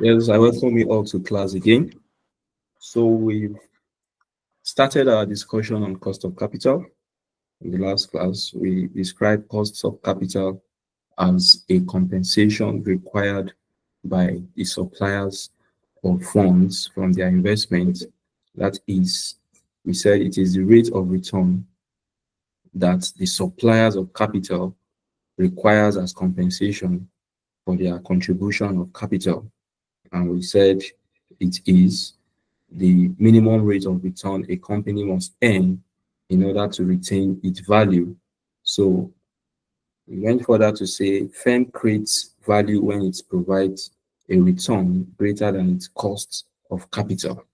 Yes, I welcome you all to class again. So we've started our discussion on cost of capital. In the last class, we described costs of capital as a compensation required by the suppliers of funds from their investment. That is, we said it is the rate of return that the suppliers of capital requires as compensation for their contribution of capital. And we said it is the minimum rate of return a company must earn in order to retain its value. So we went further to say firm creates value when it provides a return greater than its cost of capital,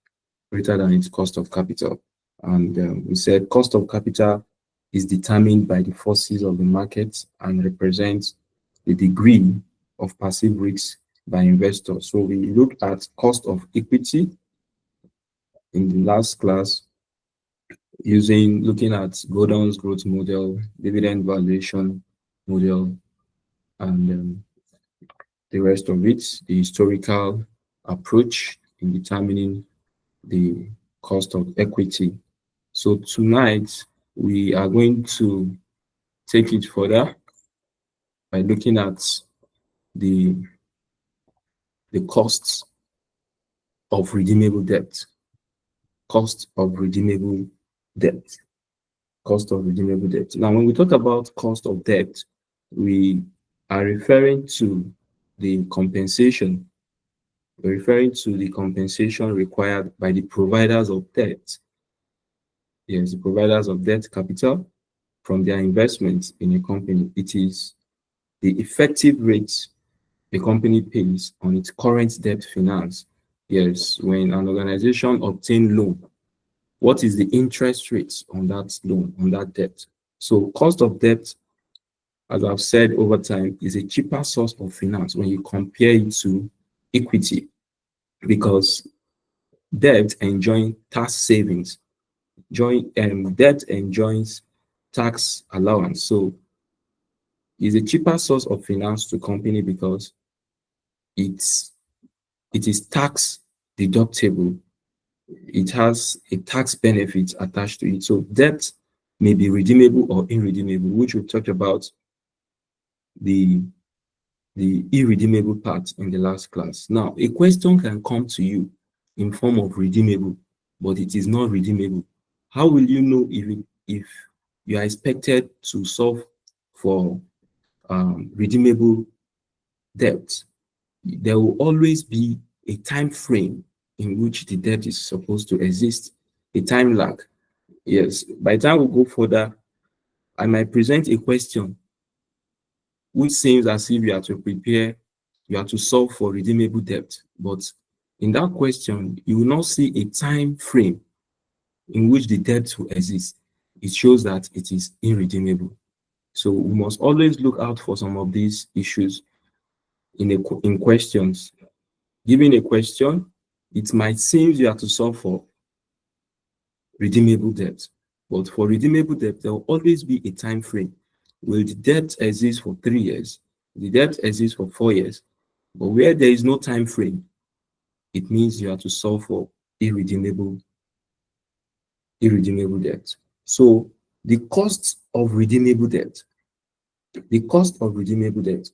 greater than its cost of capital. And we said cost of capital is determined by the forces of the market and represents the degree of perceived risk by investors. So we looked at cost of equity in the last class looking at Gordon's growth model, dividend valuation model, and the rest of it, the historical approach in determining the cost of equity. So tonight we are going to take it further by looking at the costs of redeemable debt. Cost of redeemable debt. Cost of redeemable debt. Now, when we talk about cost of debt, we are referring to the compensation. We're referring to the compensation required by the providers of debt. Yes, the providers of debt capital from their investments in a company. It is the effective rate the company pays on its current debt finance. Yes, when an organization obtains loan, what is the interest rate on that loan, on that debt? So cost of debt, as I've said over time, is a cheaper source of finance when you compare it to equity, because debt enjoys tax savings. Debt enjoys tax allowance. So it's a cheaper source of finance to company because it is tax deductible. It has a tax benefit attached to it. So debt may be redeemable or irredeemable, which we talked about the irredeemable part in the last class. Now, a question can come to you in form of redeemable, but it is not redeemable. How will you know if you are expected to solve for redeemable debt? There will always be a time frame in which the debt is supposed to exist, a time lag. Yes, by the time we go further, I might present a question which seems as if you are to solve for redeemable debt. But in that question, you will not see a time frame in which the debt will exist. It shows that it is irredeemable. So we must always look out for some of these issues in questions. Given a question, it might seem you have to solve for redeemable debt. But for redeemable debt, there will always be a time frame. Will the debt exist for 3 years? The debt exists for 4 years. But where there is no time frame, it means you have to solve for irredeemable debt. So the cost of redeemable debt. The cost of redeemable debt.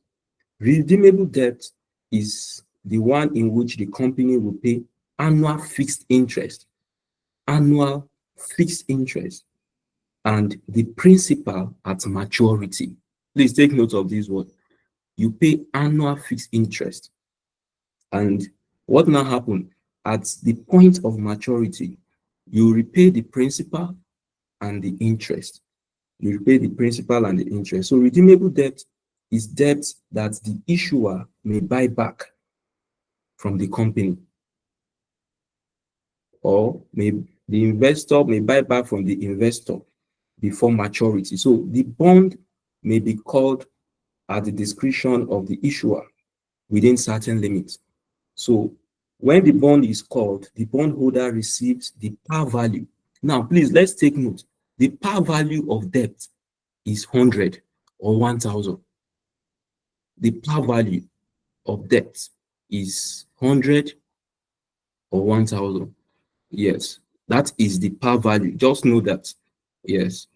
Redeemable debt is the one in which the company will pay annual fixed interest. Annual fixed interest and the principal at maturity. Please take note of this word. You pay annual fixed interest. And what now happens? At the point of maturity, you repay the principal and the interest. You repay the principal and the interest. So redeemable debt is debt that the issuer may buy back from the company, or the investor may buy back from the investor before maturity. So the bond may be called at the discretion of the issuer within certain limits. So when the bond is called, the bondholder receives the par value. Now, please, let's take note. The par value of debt is 100 or 1,000. The par value of debt is 100 or 1000. Yes, that is the par value. Just know that. Yes,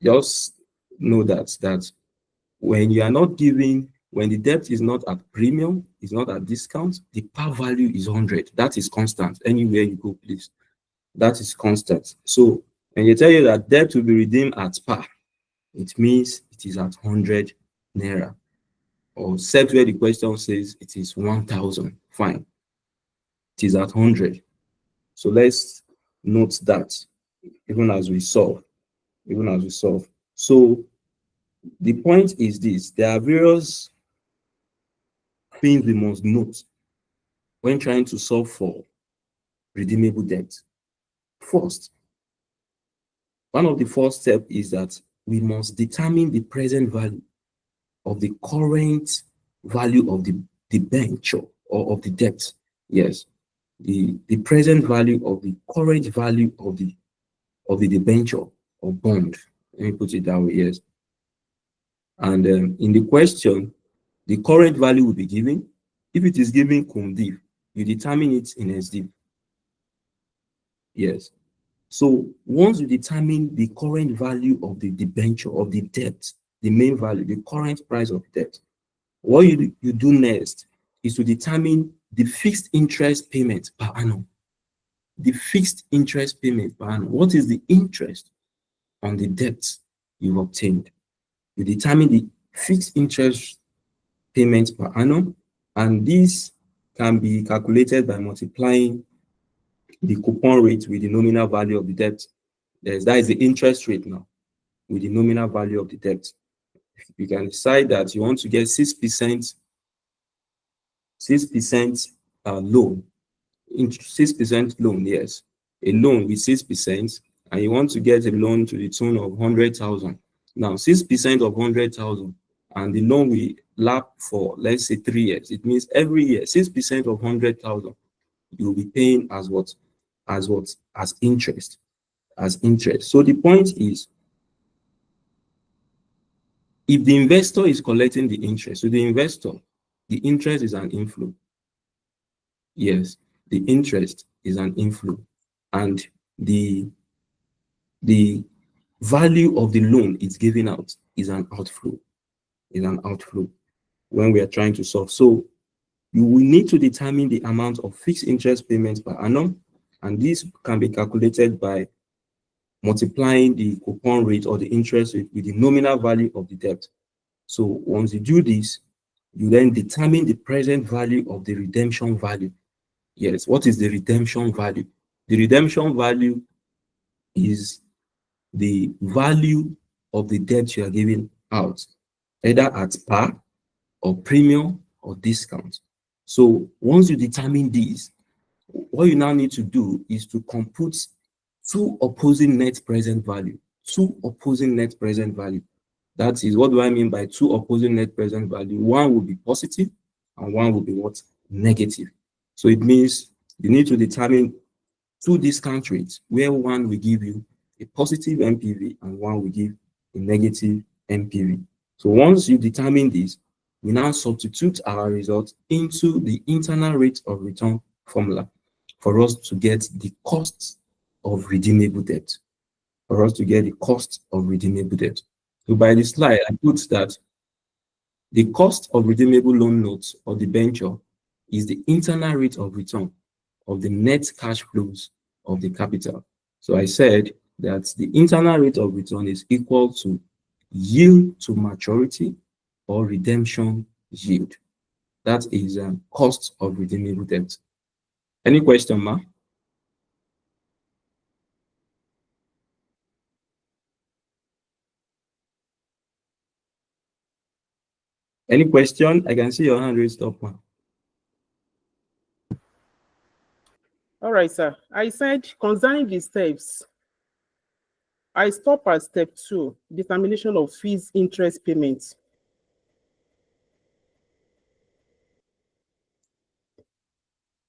just know that when the debt is not at premium, is not at discount, the par value is 100. That is constant. Anywhere you go, please. That is constant. So when they tell you that debt will be redeemed at par, it means it is at 100 naira. Or set where the question says it is 1000. Fine. It is at 100. So let's note that even as we solve. Even as we solve. So the point is this: there are various things we must note when trying to solve for redeemable debt. First, one of the first steps is that we must determine the present value of the current value of the debenture or of the debt. Yes, the present value of the current value of the debenture or bond. Let me put it that way. Yes, and in the question, the current value will be given. If it is given cum div, you determine it in SDiv. Yes. So once you determine the current value of the debenture of the debt, the main value, the current price of debt, what you do next is to determine the fixed interest payment per annum. The fixed interest payment per annum. What is the interest on the debt you've obtained? You determine the fixed interest payment per annum, and this can be calculated by multiplying the coupon rate with the nominal value of the debt. That is the interest rate now with the nominal value of the debt. You can decide that you want to get 6%, 6% loan, 6% loan, yes, a loan with 6%, and you want to get a loan to the tune of 100,000. Now, 6% of 100,000, and the loan will lap for, let's say, 3 years. It means every year, 6% of 100,000, you will be paying as what? As interest. As interest. So the point is, if the investor is collecting the interest, so the investor, the interest is an inflow. Yes, the interest is an inflow, and the value of the loan it's giving out is an outflow. Is an outflow when we are trying to solve. So you will need to determine the amount of fixed interest payments per annum, and this can be calculated by multiplying the coupon rate or the interest rate with the nominal value of the debt. So once you do this, you then determine the present value of the redemption value. Yes, what is the redemption value? The redemption value is the value of the debt you are giving out, either at par or premium or discount. So once you determine these, what you now need to do is to compute two opposing net present value. Two opposing net present value. That is, what do I mean by two opposing net present value? One will be positive and one will be what? Negative. So it means you need to determine two discount rates where one will give you a positive NPV and one will give a negative NPV. So once you determine this, we now substitute our result into the internal rate of return formula for us to get the cost of redeemable debt. For us to get the cost of redeemable debt. So by the slide, I put that the cost of redeemable loan notes or debenture is the internal rate of return of the net cash flows of the capital. So I said that the internal rate of return is equal to yield to maturity or redemption yield. That is cost of redeemable debt. Any question, ma? Any question? I can see your hand raised up, ma. All right, sir. I said concerning the steps, I stop at step 2, determination of fees interest payments.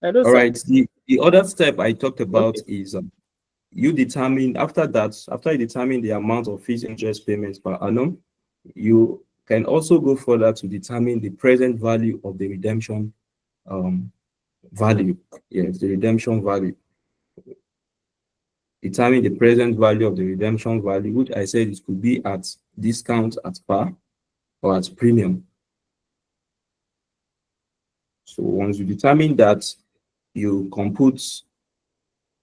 Hello, All sir. right. The other step I talked about Okay. is you determine after you determine the amount of fees interest payments per annum, you can also go further to determine the present value of the redemption value. Yes, the redemption value. Determine the present value of the redemption value, which I said it could be at discount, at par, or at premium. So once you determine that, you compute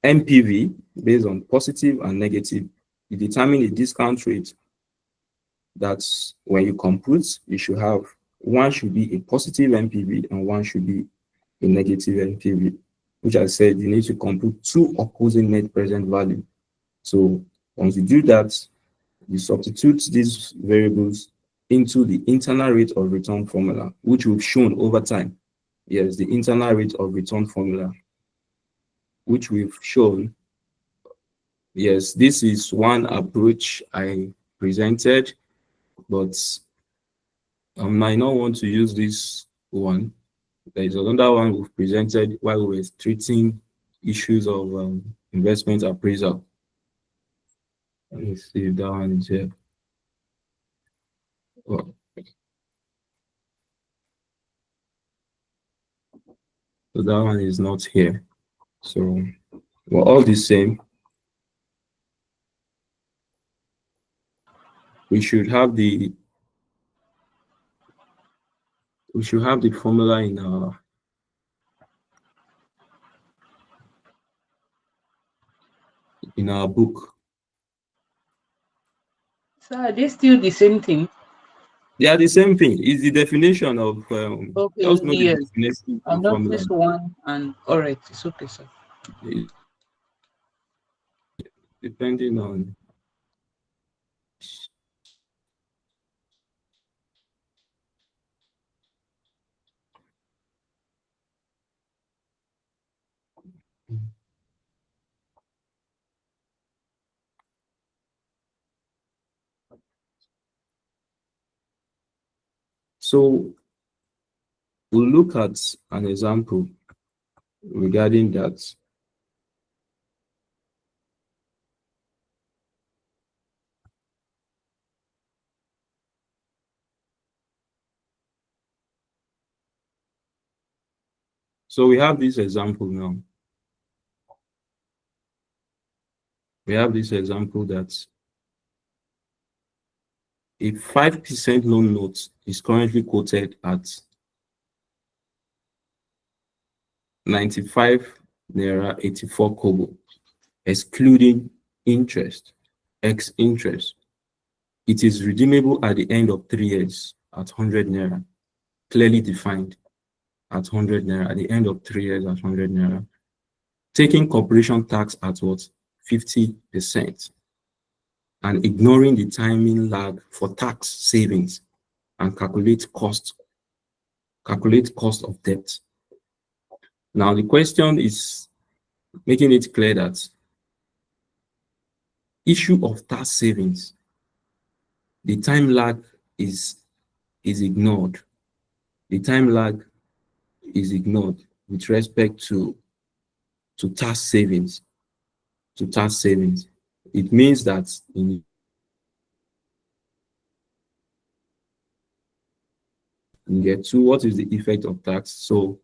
NPV based on positive and negative. You determine a discount rate. That's when you compute, you should have one should be a positive NPV and one should be a negative NPV, which I said you need to compute two opposing net present value. So once you do that, you substitute these variables into the internal rate of return formula, which we've shown over time. Yes, the internal rate of return formula, which we've shown. Yes, this is one approach I presented, but I might not want to use this one. There is another one we've presented while we were treating issues of investment appraisal. Let me see if that one is here. Oh. So that one is not here. So we're all the same. We should have the formula in our book. So are they still the same thing? They are the same thing. It's the definition of Okay, just know the yes. definition I of formula. noticed one, and all right, it's okay, sir. Depending on so we'll look at an example regarding that. So we have this example now. We have this example that a 5% loan note is currently quoted at 95 naira 84 kobo, excluding interest, ex interest. It is redeemable at the end of 3 years at 100 naira, clearly defined at 100 naira, at the end of 3 years at 100 naira. Taking corporation tax at what? 50%, and ignoring the timing lag for tax savings, and calculate cost of debt. Now the question is making it clear that issue of tax savings, the time lag is ignored. The time lag is ignored with respect to tax savings. It means that in year 2, what is the effect of tax? So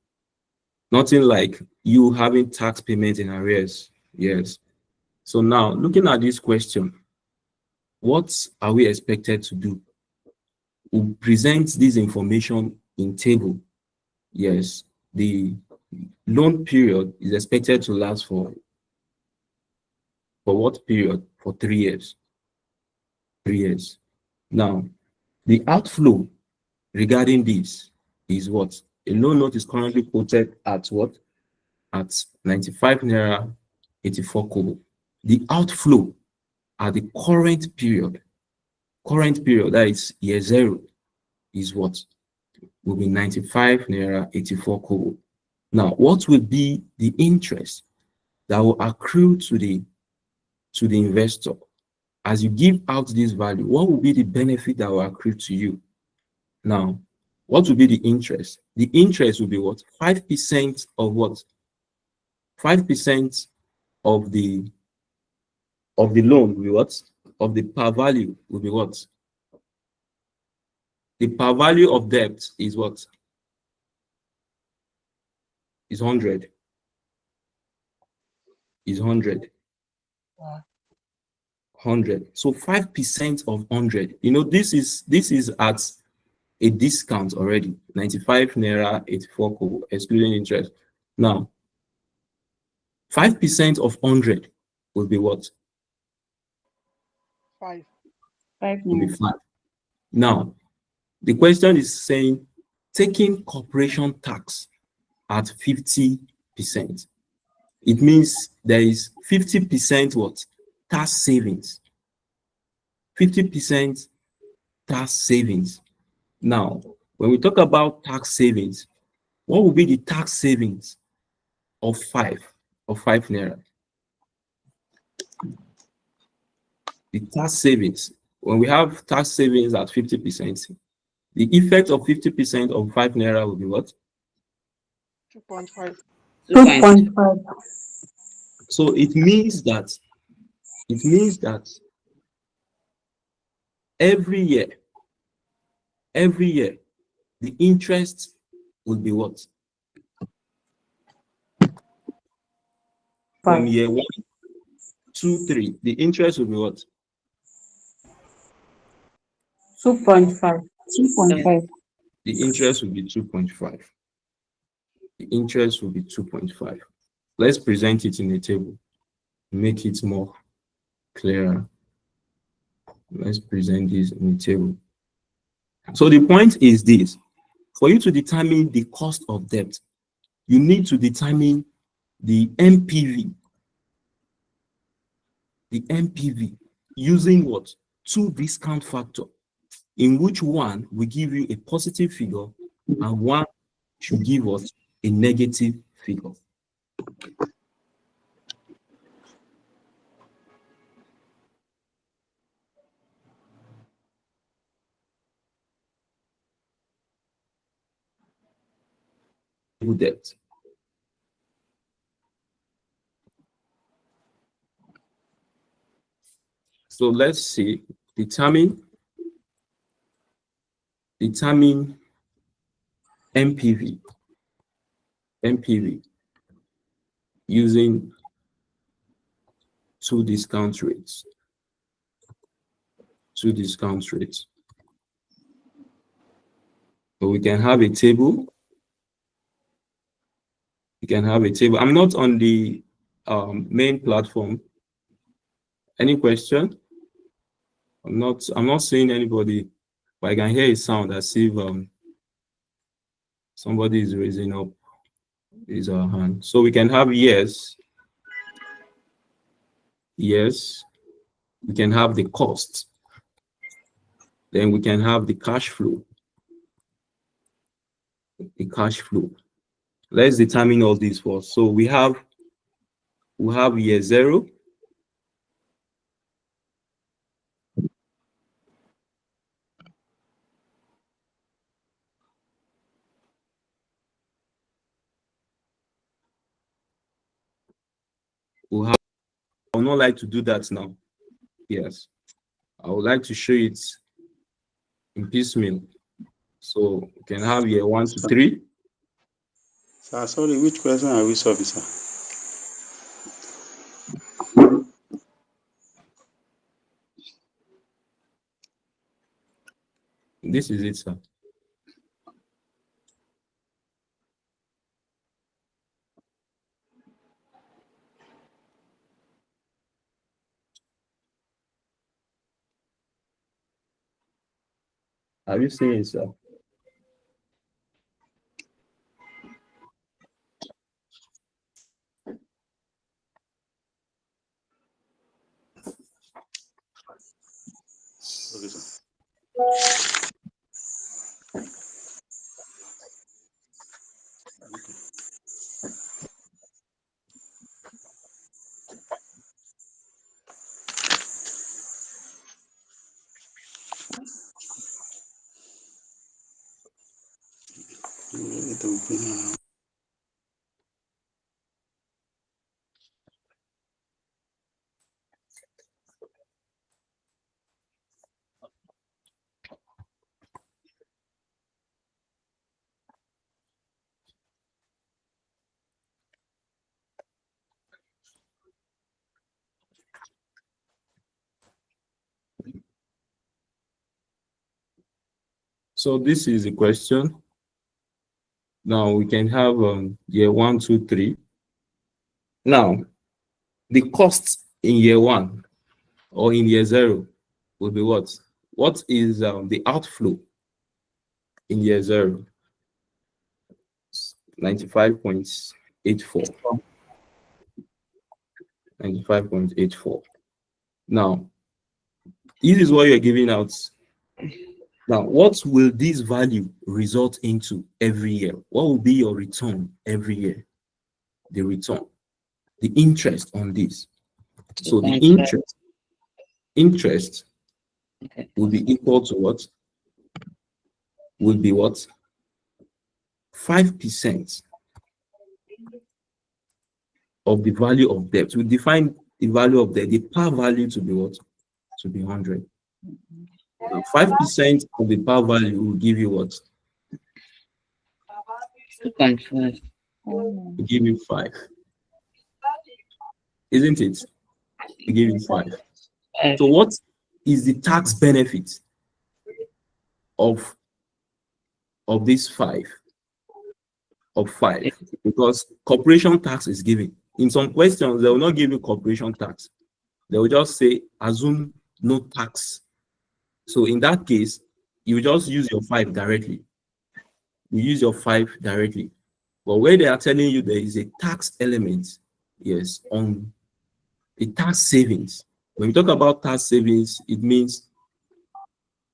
nothing like you having tax payment in arrears. Yes. So now looking at this question, what are we expected to do? We present this information in table. Yes, the loan period is expected to last for what period? For 3 years. 3 years. Now, the outflow regarding this is what? A loan note is currently quoted at what? At 95 naira 84 kobo. The outflow at the current period, that is year 0, is what? Will be 95 naira 84 kobo. Now, what will be the interest that will accrue to the investor as you give out this value? What will be the benefit that will accrue to you? Now, what will be the interest? The interest will be what? 5% of what? 5% of the loan will be what? Of the par value will be what? The par value of debt is what? is 100. Is 100. 100. So 5% of 100. This is at a discount already. 95 naira 84 kobo, excluding interest. Now, 5% of 100 will be what? 5. Will be 5. Now, the question is saying taking corporation tax at 50%. It means there is 50% what? Tax savings. 50% tax savings. Now, when we talk about tax savings, what will be the tax savings of 5 naira? The tax savings, when we have tax savings at 50%, the effect of 50% of 5 naira will be what? 2.5. 2.5. So it means that every year, the interest will be what? From year 1, 2, 3, the interest will be what? 2.5. 2.5. The interest will be 2.5. The interest will be 2.5. Let's present it in a table, make it more clearer. Let's present this in a table. So the point is this: for you to determine the cost of debt, you need to determine the NPV. The NPV using what? 2 discount factor, in which one will give you a positive figure and one should give us a negative figure. Debt. So let's see, determine NPV using 2 discount rates. So we can have a table. I'm not on the main platform. Any question? I'm not seeing anybody, but I can hear a sound as if somebody is raising up his hand. So we can have yes. We can have the cost. Then we can have the cash flow. Let's determine all these first. So we have year 0. I would not like to do that now. Yes, I would like to show it in piecemeal. So we can have year 1 to 3. Sir, sorry, which question are we solving, sir? This is it, sir. Have you seen it, sir? Okay, sir. It will be, So this is a question. Now we can have year 1, 2, 3. Now, the cost in year 1 or in year 0 will be what? What is the outflow in year 0? 95.84. 95.84. Now, this is what you're giving out. Now, what will this value result into every year? What will be your return every year? The return, the interest on this. So the interest will be equal to what? Will be what? 5% of the value of debt. We define the value of debt, the par value to be what? To be 100. Now, 5% of the par value will give you what? 2.5. Will give you 5. Isn't it? Will give you 5. So what is the tax benefit of this 5? Of 5? Because corporation tax is given. In some questions, they will not give you corporation tax. They will just say, assume no tax. So in that case, you just use your 5 directly. You use your 5 directly. But where they are telling you there is a tax element, yes, on the tax savings. When we talk about tax savings, it means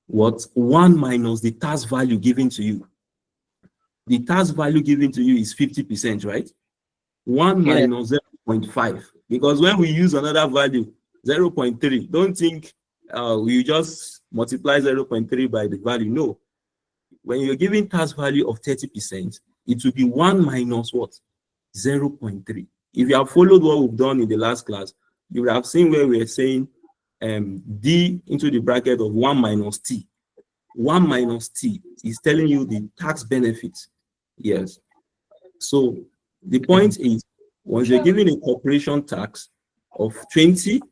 what? 1 minus the tax value given to you. The tax value given to you is 50%, right? 1 minus 0.5. Because when we use another value, 0.3, don't think we just multiply 0.3 by the value. No. When you're giving tax value of 30%, it will be 1 minus what? 0.3. If you have followed what we've done in the last class, you will have seen where we're saying D into the bracket of 1 minus T. 1 minus T is telling you the tax benefit. Yes. So the point is, once you're giving a corporation tax of 20%,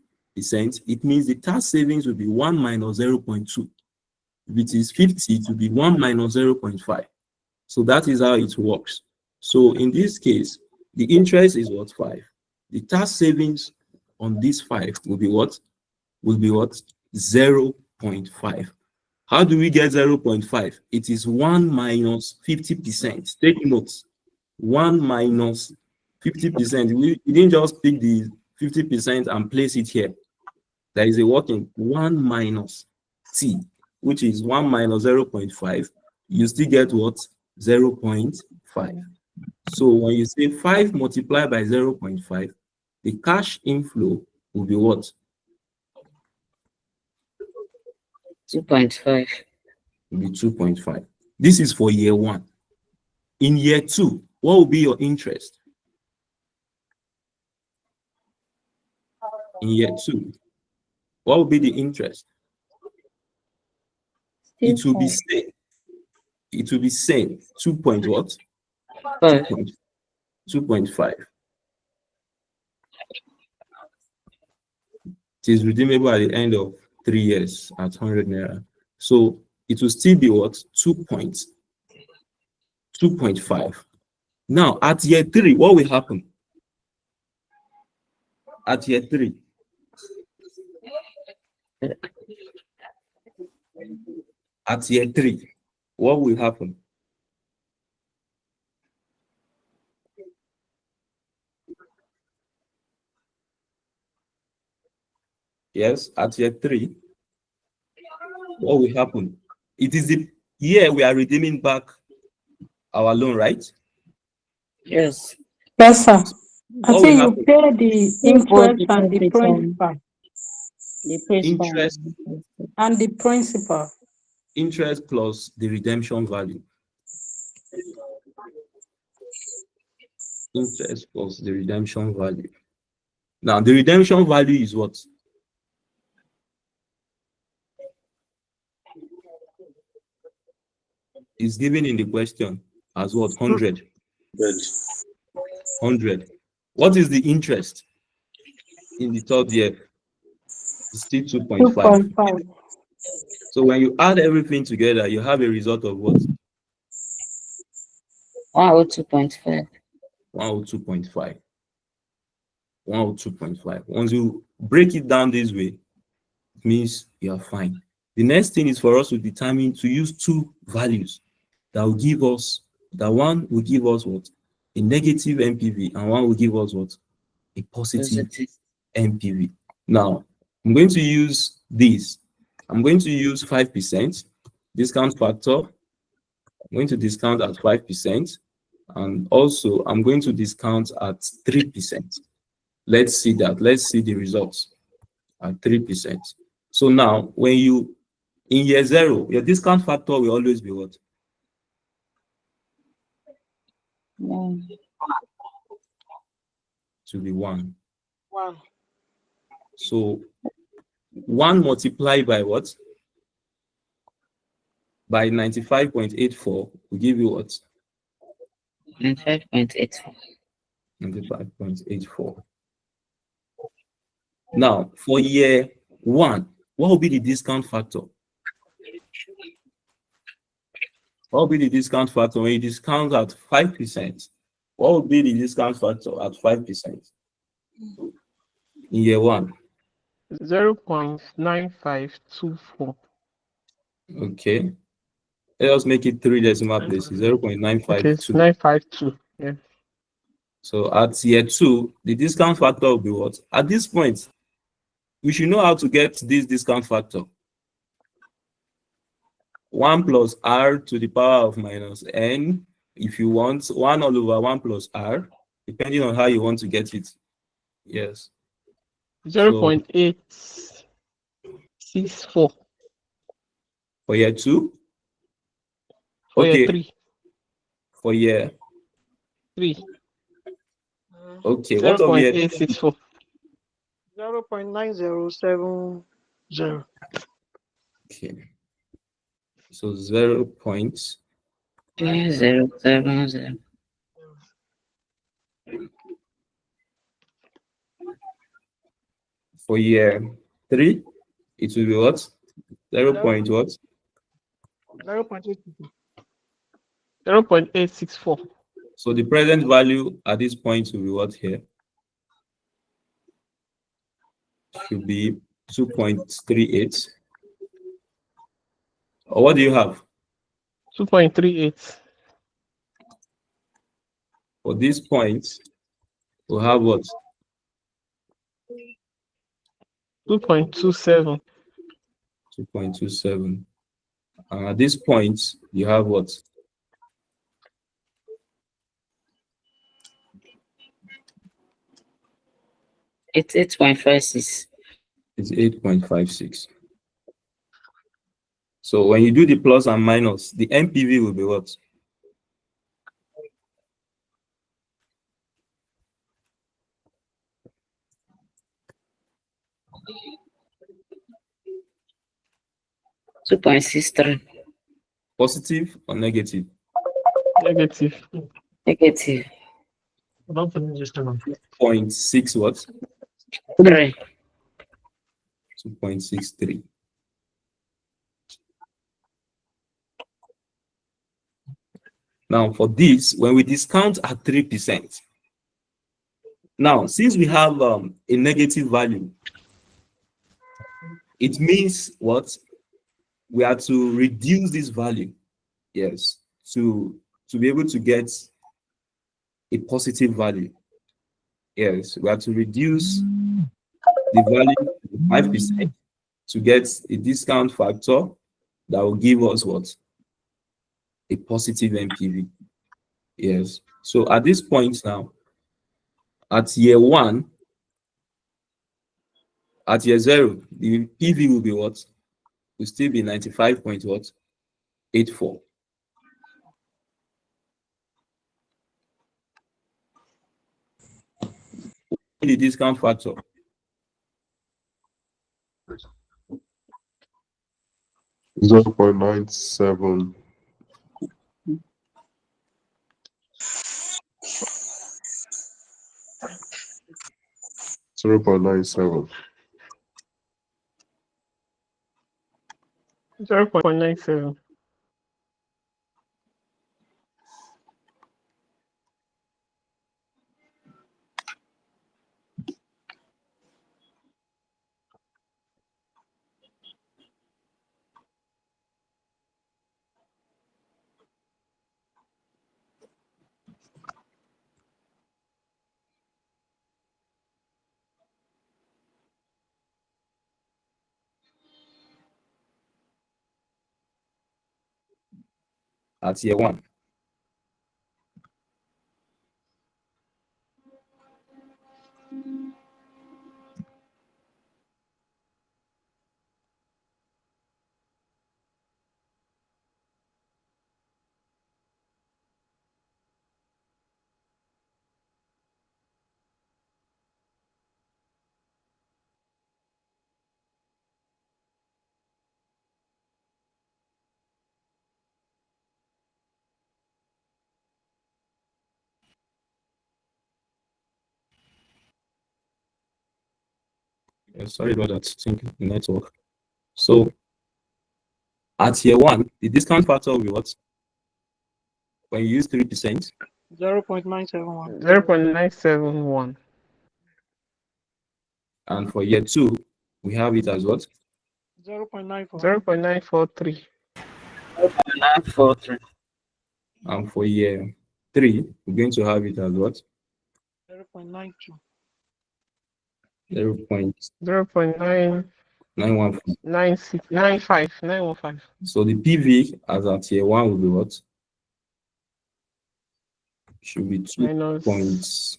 it means the tax savings will be 1 minus 0.2. If it is 50, it will be 1 minus 0.5. So that is how it works. So in this case, the interest is what? 5. The tax savings on this 5 will be what? Will be what? 0.5. How do we get 0.5? It is 1 minus 50%. Take notes. 1 minus 50%. We didn't just pick the 50% and place it here. There is a working 1 minus T, which is 1 minus 0.5. You still get what? 0.5. So when you say 5 multiplied by 0.5, the cash inflow will be what? 2.5. Will be 2.5. This is for year 1. In year 2, what will be your interest? In year 2, what will be the interest? It will be same. It will be same. 2 point what? 2.5. It is redeemable at the end of 3 years at 100 naira. So it will still be what? 2.5. Now at year 3, what will happen? At year 3, at year 3, what will happen? Yes, at year 3, what will happen? It is the year we are redeeming back our loan, right? Yes. Yes, sir. I What will think you happen? pay the interest and the principal. The principal. Interest, And the principal. interest plus the redemption value. Interest plus the redemption value. Now, the redemption value is what? Is given in the question as what? 100. 100. What is the interest in the third year? It's still 2.5. 2.5. So when you add everything together, you have a result of what? 102.5. 102.5. 102.5. Once you break it down this way, it means you are fine. The next thing is for us to determine to use two values that will give us, that one will give us what? A negative NPV, and one will give us what? A positive Positive. NPV. Now, I'm going to use this. I'm going to use 5% discount factor. I'm going to discount at 5%. And also, I'm going to discount at 3%. Let's see that. Let's see the results at 3%. So now, when you, in year zero, your discount factor will always be what? To be 1. 1. So 1 multiplied by what? By 95.84 will give you what? 95.84. 95.84. Now, for year 1, what will be the discount factor? What will be the discount factor when you discount at 5%? What will be the discount factor at 5% in year 1? 0.9524. Okay. Let us make it 3 decimal places, Okay, 0.952. 952. Yeah. So at year 2, the discount factor will be what? At this point, we should know how to get this discount factor. 1 plus r to the power of minus n. If you want 1 all over 1 plus r, depending on how you want to get it. Yes. 0.864 For year 2? for year Okay. 3. For year. 3. Okay. What of year 0.864. 0.9070. Okay. So 0 points. 0.070. For year 3, it will be what? 0 point what? 0.8. 0.864. So the present value at this point will be what here? Should be 2.38. Or what do you have? 2.38. For this point, we'll have what? 2.27. 2.27. And at this point, you have what? It's 8.56. It's 8.56. So when you do the plus and minus, the NPV will be what? $2.63. Positive or negative? Negative. Negative. 0.6 what? 3. 2.63. Now for this, when we discount at 3%, now since we have a negative value, it means what? We have to reduce this value, yes, to be able to get a positive value. Yes, we have to reduce the value to 5% to get a discount factor that will give us what? A positive NPV. Yes. So at this point now, at year 1, at year 0, the PV will be what? Will still be 95.84. The discount factor. 0.97. 0.97. 0.97. At year one. Sorry about that. Think the network. So at year one, the discount factor will be what? When you use 3%. 0.971. 0.971. And for year two, we have it as what? 0.94. 0.943. 943. And for year three, we're going to have it as what? 0.92. 0.915. 915. So the PV as at year one will be what? Should be Minus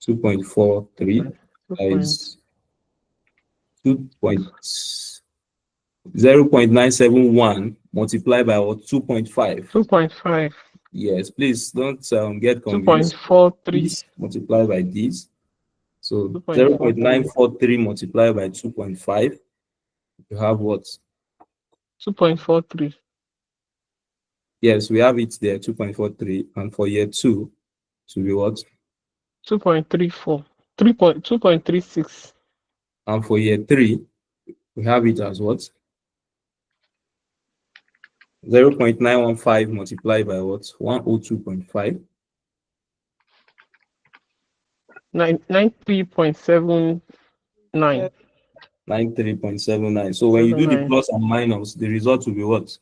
2.43 is 0.971 multiplied by what? 2.5. 2.5. Yes, please don't get confused. 2.43. Multiplied by this. So 2.43. 0.943 multiplied by 2.5. You have what? 2.43. Yes, we have it there, 2.43. And for year two, to be what? 2.34. 2.36. And for year three, we have it as what? 0.915 multiplied by what? 102.5. 93.79. 93.79. So when you do the plus and minus, the result will be what?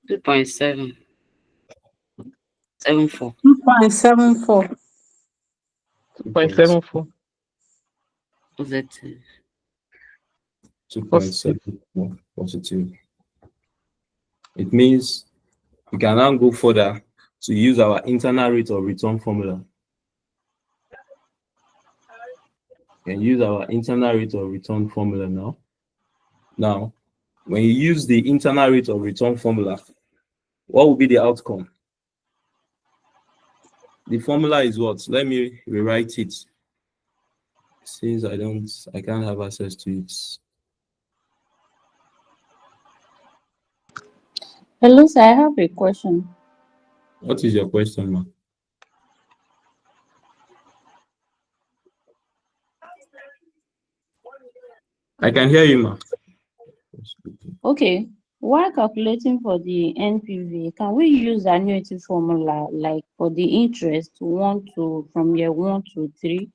Two point seven. 74. 2.74. 2.74. Positive. 2.74 positive. It means we can now go further to use our internal rate of return formula. We can use our internal rate of return formula now. Now, when you use the internal rate of return formula, what will be the outcome? The formula is what? Let me rewrite it, since I can't have access to it. Hello, sir. I have a question. What is your question, ma'am? I can hear you, ma'am. Okay, while calculating for the NPV, can we use annuity formula like for the interest from year 1 to 3?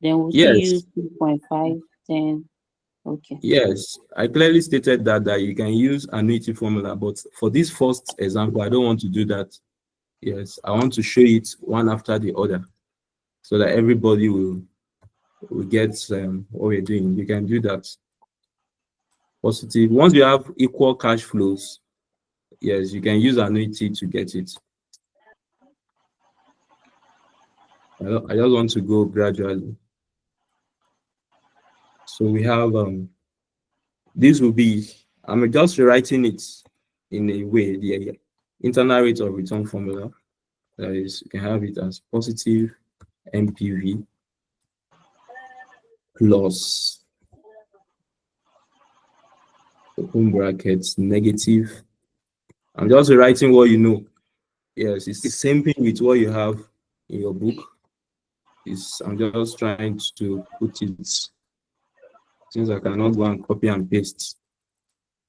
Then we'll still Yes. use 2.5, then okay. Yes, I clearly stated that you can use annuity formula, but for this first example, I don't want to do that. Yes, I want to show it one after the other, so that everybody will get what we're doing. You can do that. Positive. Once you have equal cash flows, yes, you can use annuity to get it. I just want to go gradually. So we have this will be, I'm just rewriting it in a way, the internal rate of return formula. That is, you can have it as positive NPV plus open brackets negative. I'm just writing what you know. Yes, it's the same thing with what you have in your book. I'm just trying to put it, since I cannot go and copy and paste.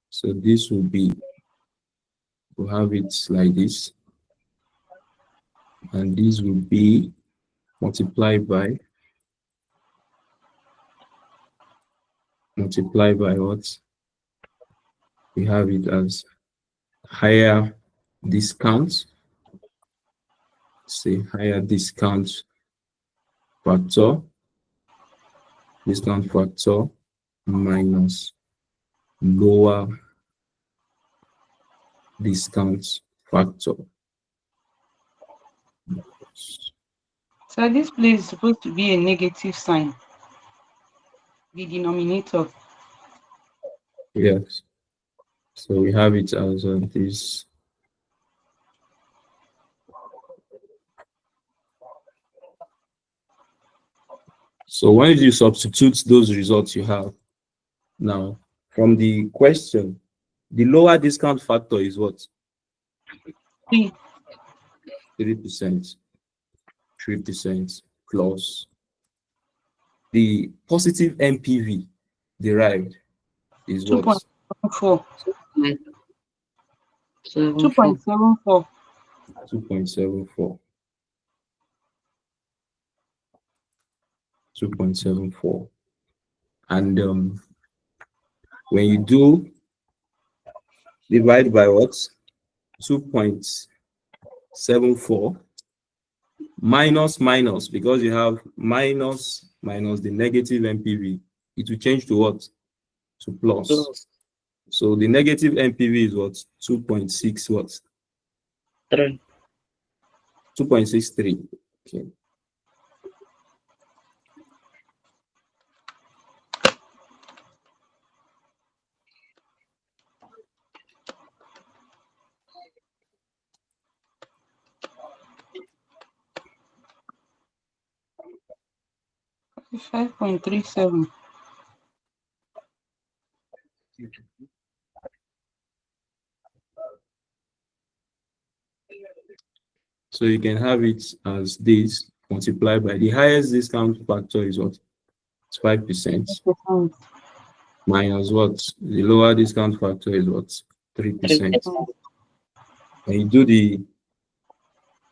So this will be, we'll have it like this. And this will be multiplied by what? We have it as higher discount. Say higher discount factor minus lower discount factor. So this place is supposed to be a negative sign. The denominator. Yes. So we have it as this. So when you substitute those results you have now from the question, the lower discount factor is what? 3%. 3% plus the positive NPV derived is what? 2.74. 2.74. 2.74. 2.74. And when you do divide by what? 2.74 minus, because you have minus the negative NPV, it will change to what? To plus. So the negative NPV is what? 2.6 what? 3. 2.63. Okay. It's 5.37. So you can have it as this multiplied by the highest discount factor is what? It's 5%. Minus what? The lower discount factor is what? 3%. When you do the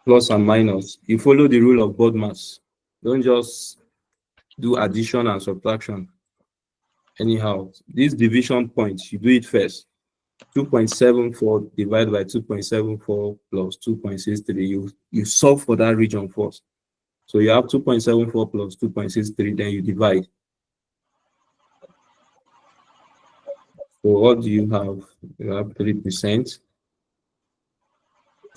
plus and minus, you follow the rule of BODMAS. Don't just do addition and subtraction anyhow. This division point, you do it first. 2.74 divided by 2.74 plus 2.63. You solve for that region first. So you have 2.74 plus 2.63, then you divide. So what do you have? You have 3%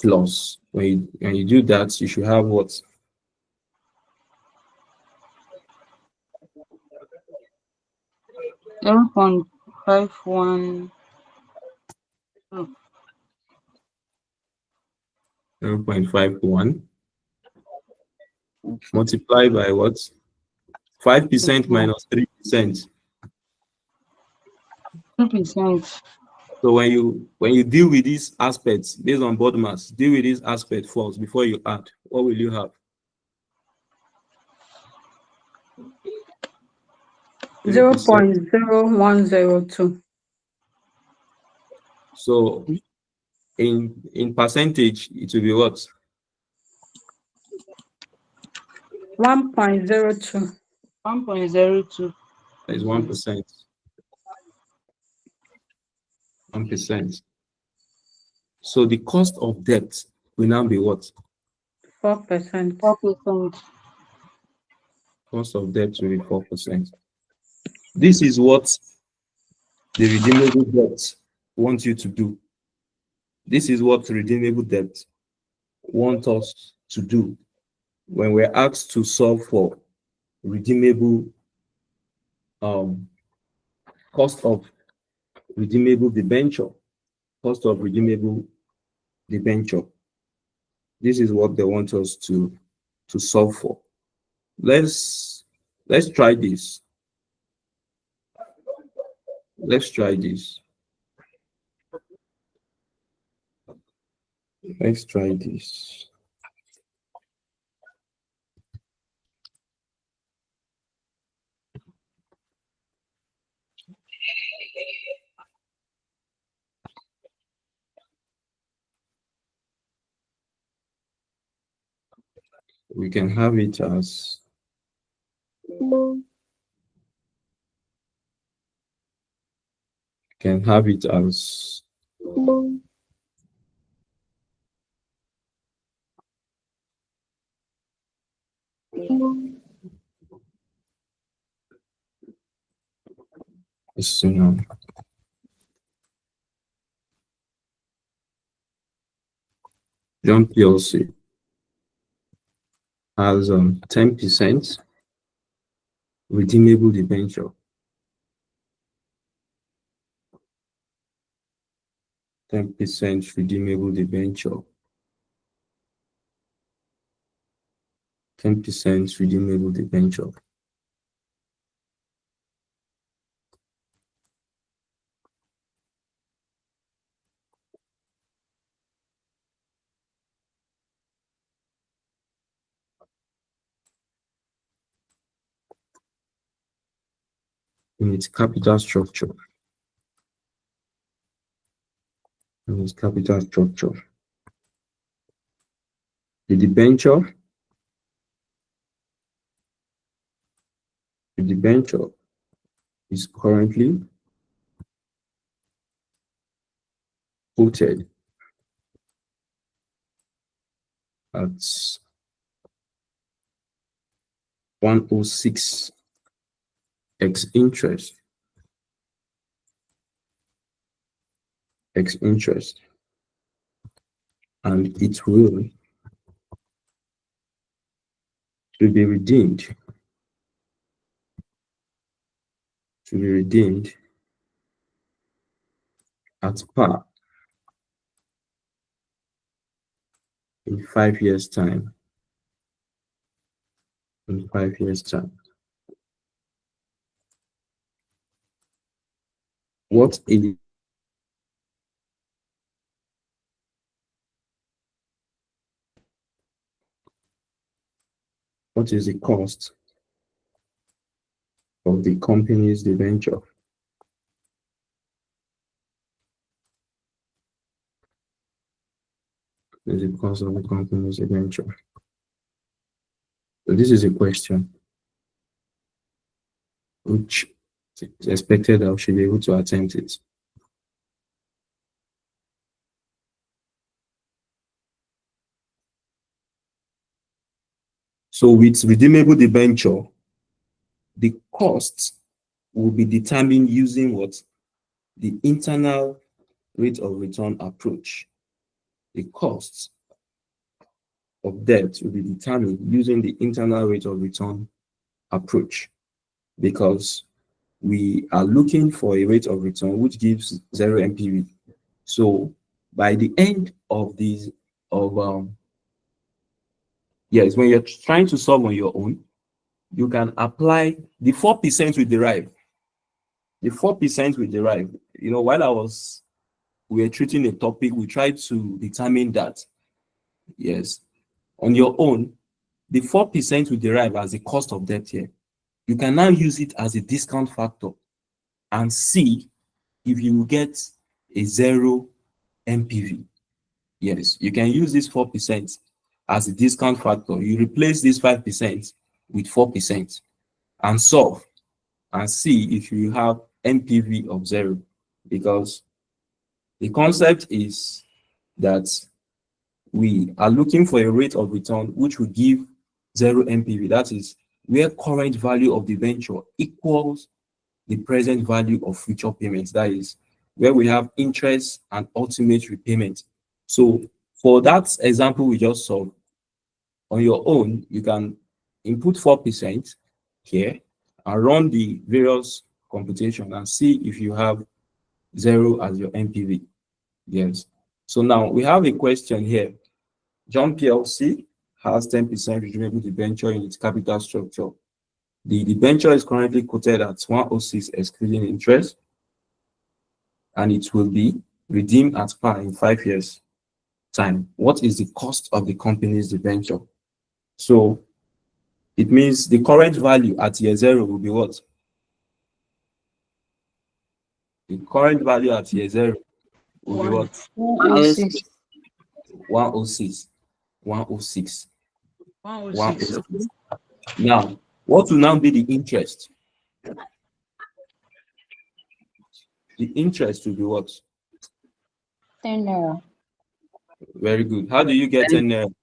plus. When you do that, you should have what? 0.51. 0.51 multiplied by what? 5% minus 3%. 2%. So when you deal with these aspects based on BODMAS, deal with this aspect first before you add. What will you have? 0.0102. So in percentage, it will be what? 1.02. 1.02. That is 1%. 1%. So the cost of debt will now be what? 4%. 4%. Cost of debt will be 4%. This is what the redeemable debt wants you to do. This is what redeemable debt wants us to do when we're asked to solve for redeemable cost of redeemable debenture. Cost of redeemable debenture. this is what they want us to solve for. Let's try this. Let's try this. Let's try this. We can have it as can have it as so now John PLC has 10% redeemable debenture. 10% redeemable debenture. 10% redeemable debenture. In its capital structure. In its capital structure. The debenture is currently quoted at 106 x interest. And it will be redeemed at par in 5 years' time. In 5 years' time. What is the cost of the company's debenture? Is the cost of the company's debenture? So this is a question which is expected that we should be able to attempt it. So with redeemable debenture, the cost will be determined using what? The internal rate of return approach. The cost of debt will be determined using the internal rate of return approach, because we are looking for a rate of return which gives 0 NPV. So by the end of these yes, when you're trying to solve on your own, you can apply the 4% we derive. The 4% we derive. You know, while we were treating a topic, we tried to determine that. Yes, on your own, the 4% we derive as the cost of debt here. You can now use it as a discount factor and see if you will get a 0 NPV. Yes, you can use this 4% as a discount factor. You replace this 5% with 4% and solve and see if you have NPV of 0, because the concept is that we are looking for a rate of return which will give 0 NPV. That is where current value of the venture equals the present value of future payments. That is where we have interest and ultimate repayment. So for that example we just saw, on your own, you can input 4% here and run the various computation and see if you have 0 as your NPV. Yes. So now we have a question here. John PLC has 10% redeemable debenture in its capital structure. The debenture is currently quoted at 106 excluding interest, and it will be redeemed at par in 5 years' time. What is the cost of the company's debenture? So it means the current value at year zero will be what? The current value at year zero will be what? 106. 106. 106. 106. 106. Now, what will now be the interest? The interest will be what? 10 naira. Very good. How do you get 10 naira?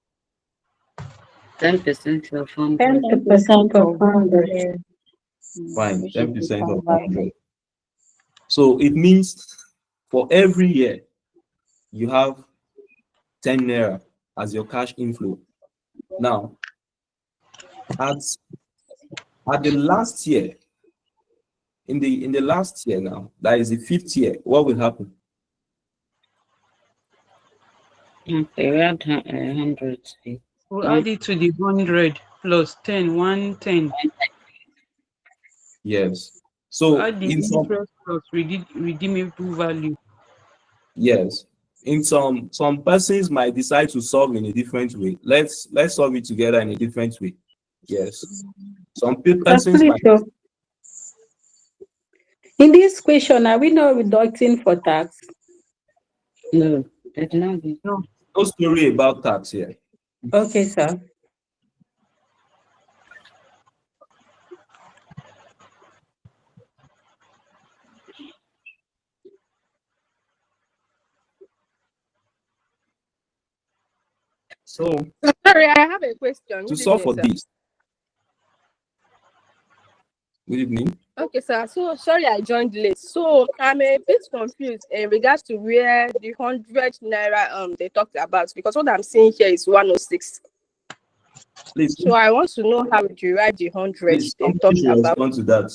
10% of 100. 10% of 100. Fine, Which is the 10% of value. 100. So it means for every year, you have 10 naira as your cash inflow. Now, at the last year, in the last year now, that is the 5th year, what will happen? Okay, we had 100. We'll add it to the 100 plus 10, 110. Yes. So Add the in some, interest plus redeemable value. yes, in some persons might decide to solve in a different way. Let's solve it together in a different way. Yes. Some persons might. In this question, are we not reducing for tax? No, it's not. No. No story about tax here. Okay, sir. So Sorry, I have a question. to Good solve evening, for sir. this. Good evening. Okay, sir. So sorry I joined late. So I'm a bit confused in regards to where the 100 naira they talked about, because what I'm seeing here is 106. Please, So I want to know how to derive the 100 please, they somebody talked should about. respond to that.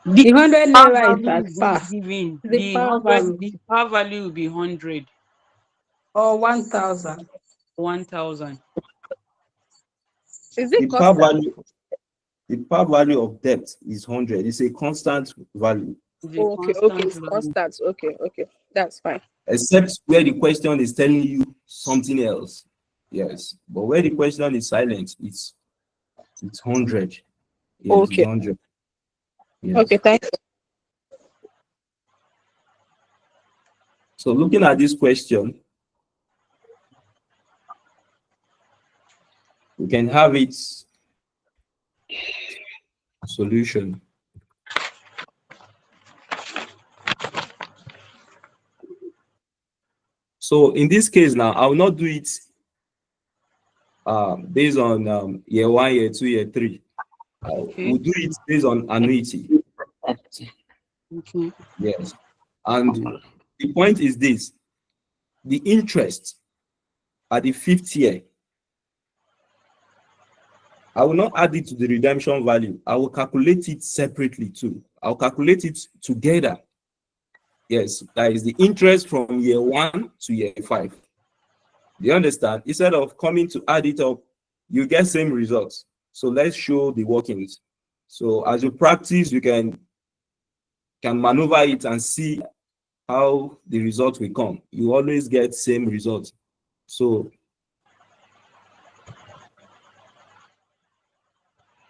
The 100 Par naira is value at par. given. The The par 100, value. the par value will be 100. Or 1,000. 1,000. Is The it par constant? value, the par value of debt is 100. It's a constant value, The Okay, constant it's value. constant. Okay, that's fine. except where the question is telling you something else. Yes, but where the question is silent, it's 100. Yes, it's Okay, 100. Yes. okay, thank you. So looking at this question, we can have its solution. So in this case now, I will not do it based on year 1, year 2, year 3. Okay. We'll do it based on annuity. Okay. Yes. And the point is this: the interest at the 5th year, I will not add it to the redemption value. I will calculate it separately too. I'll calculate it together. Yes, that is the interest from year 1 to year 5. Do you understand? Instead of coming to add it up, you get same results. So let's show the workings. So as you practice, you can maneuver it and see how the result will come. You always get same result. So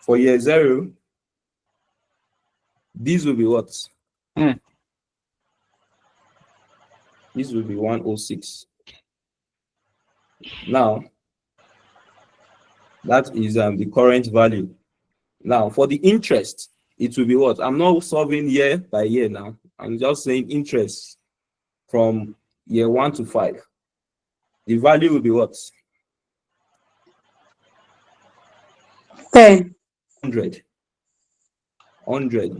for year 0, this will be what? This will be 106. Now, that is the current value. Now, for the interest, it will be what? I'm not solving year by year now. I'm just saying interest from year 1 to 5. The value will be what? 10. 100,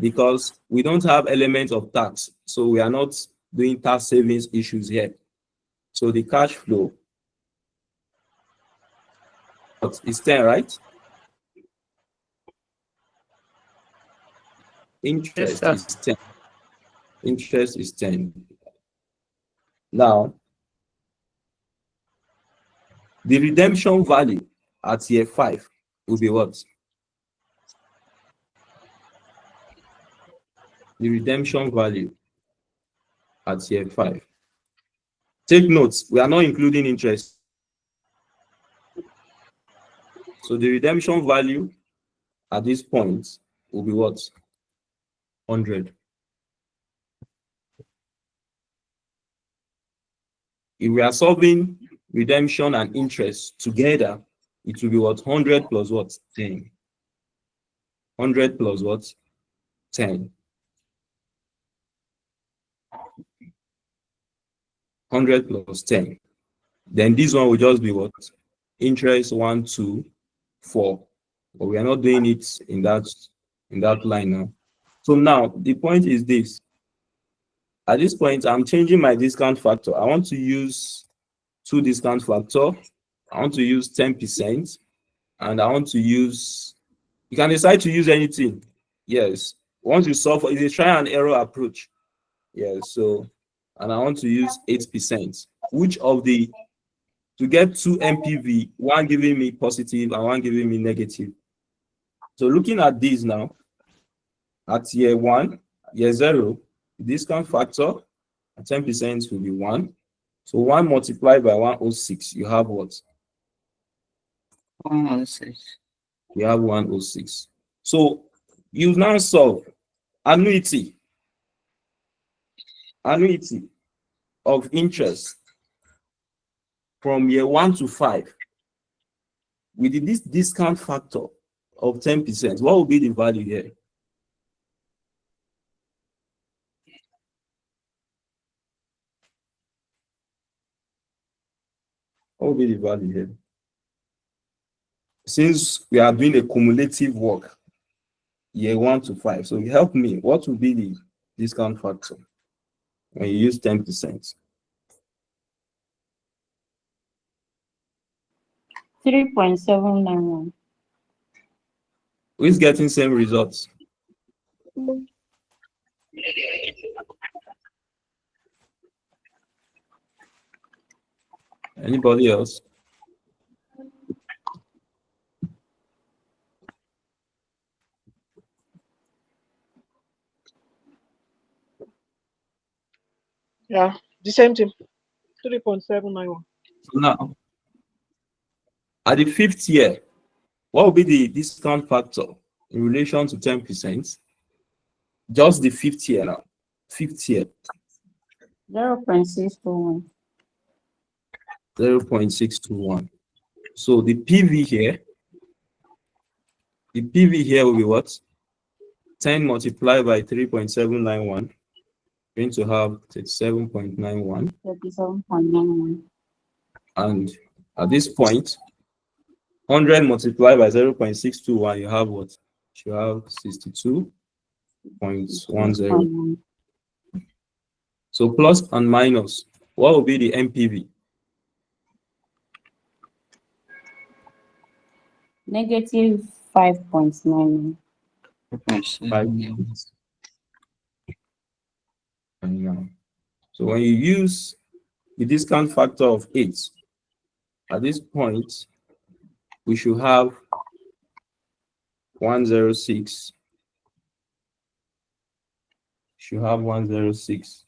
because we don't have elements of tax. So we are not doing tax savings issues here. So the cash flow is 10, right? Interest Yes, is 10. Interest is 10. Now, The redemption value at year 5 will be what? The redemption value at year 5. Take notes, we are not including interest. So the redemption value at this point will be what? 100. If we are solving redemption and interest together, it will be what? 100 plus what? 10. 100 plus what? 10. 100 plus 10. Then this one will just be what? Interest 1, 2, 4. But we are not doing it in that line now. So now the point is this. At this point, I'm changing my discount factor. I want to use 2 discount factor. I want to use 10%. And I want to use, you can decide to use anything. Yes. Once you solve, it's a try and error approach. Yes. So, and I want to use 8%. Which of the, to get 2 MPV, one giving me positive and one giving me negative. So looking at these now, at year 1, year 0, the discount factor at 10% will be 1. So 1 multiplied by 106, you have what? 106. You have 106. So you now solve annuity of interest from year 1 to 5 with this discount factor of 10%. What will be the value here? What will be the value here? Since we are doing a cumulative work, year 1 to 5, so help me. What will be the discount factor when you use 10%? 3.791. Who is getting same results? Anybody else? Yeah, the same thing. 3.791. So now, at the 5th year, what will be the discount factor in relation to 10%? Just the 5th year now. 5th year. 0.621. 0.621. So the PV here will be what? 10 multiplied by 3.791. Going to have 37.91. 37.91. And at this point, 100 multiplied by 0.621, you have what? You have 62.10. So plus and minus, what will be the MPV? Negative 5.99. 5. So when you use the discount factor of 8, at this point, we should have 106. Should have 106.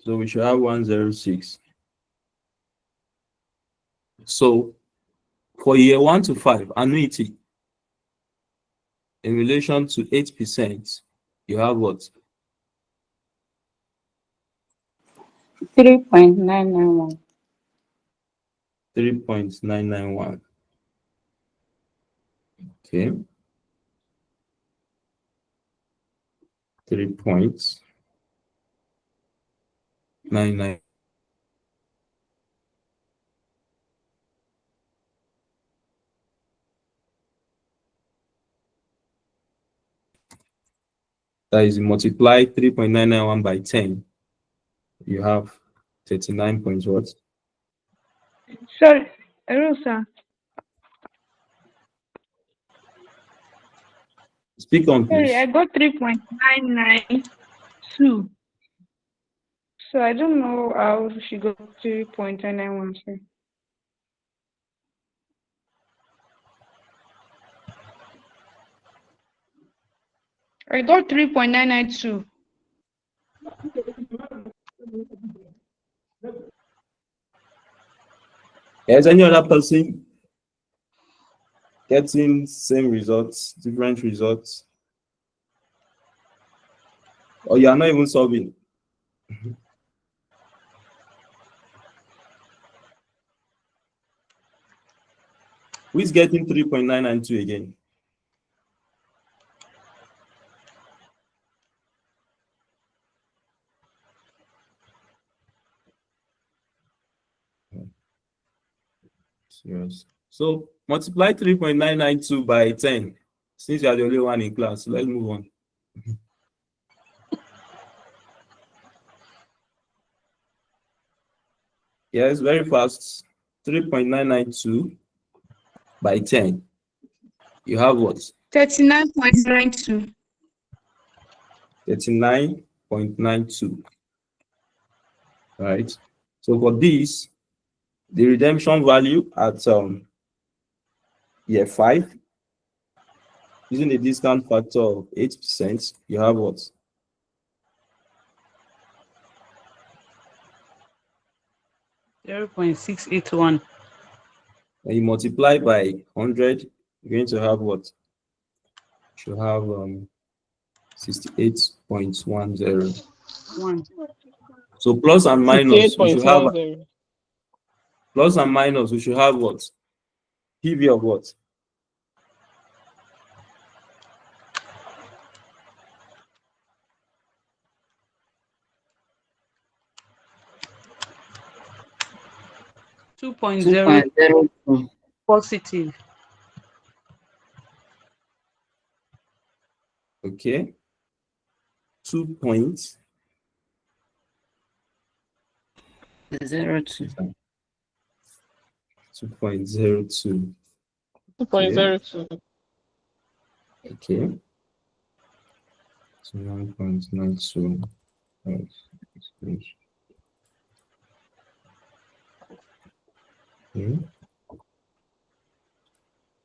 So we should have 106. So for year 1 to 5, annuity in relation to 8%, you have what? 3.991. 3.991. Okay. 3.99. That is multiply 3.991 by 10. You have 39 point what? Sorry, hello, sir. Speak on, Sorry, I please. got 3.992. So I don't know how she got 3.991, sir. I got 3.992. Is any other person getting same results, different results? Or you are not even solving? Who is getting 3.992 again? Serious. So multiply 3.992 by 10. Since you are the only one in class, let's move on. Yes, very fast. 3.992 by 10. You have what? 39.92. 39.92. Right. So for this, the redemption value at year 5, using a discount factor of 8%, you have what? 0.681. When you multiply by 100, you're going to have what? You have 68.10. 1. So plus and minus, we should have 68.10. plus and minus, we should have what? PV of what? Two point zero 2.02. positive. Okay. 2 points. 02. 2.02. 2.02. Okay. So 1.92. Okay.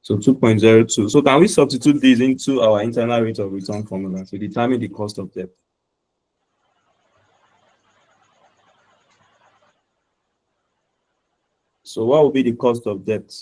So 2.02. So can we substitute these into our internal rate of return formula to determine the cost of debt? So what will be the cost of debt?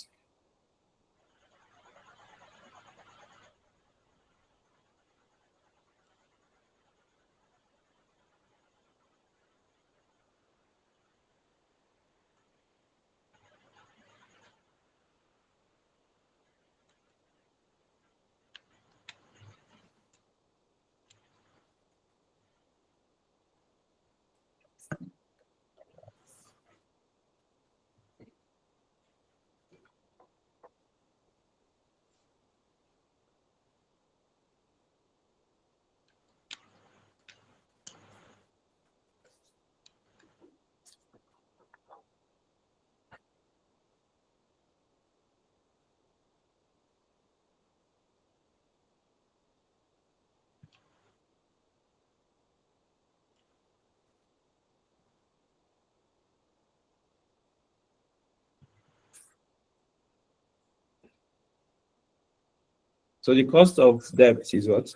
So the cost of debt is what?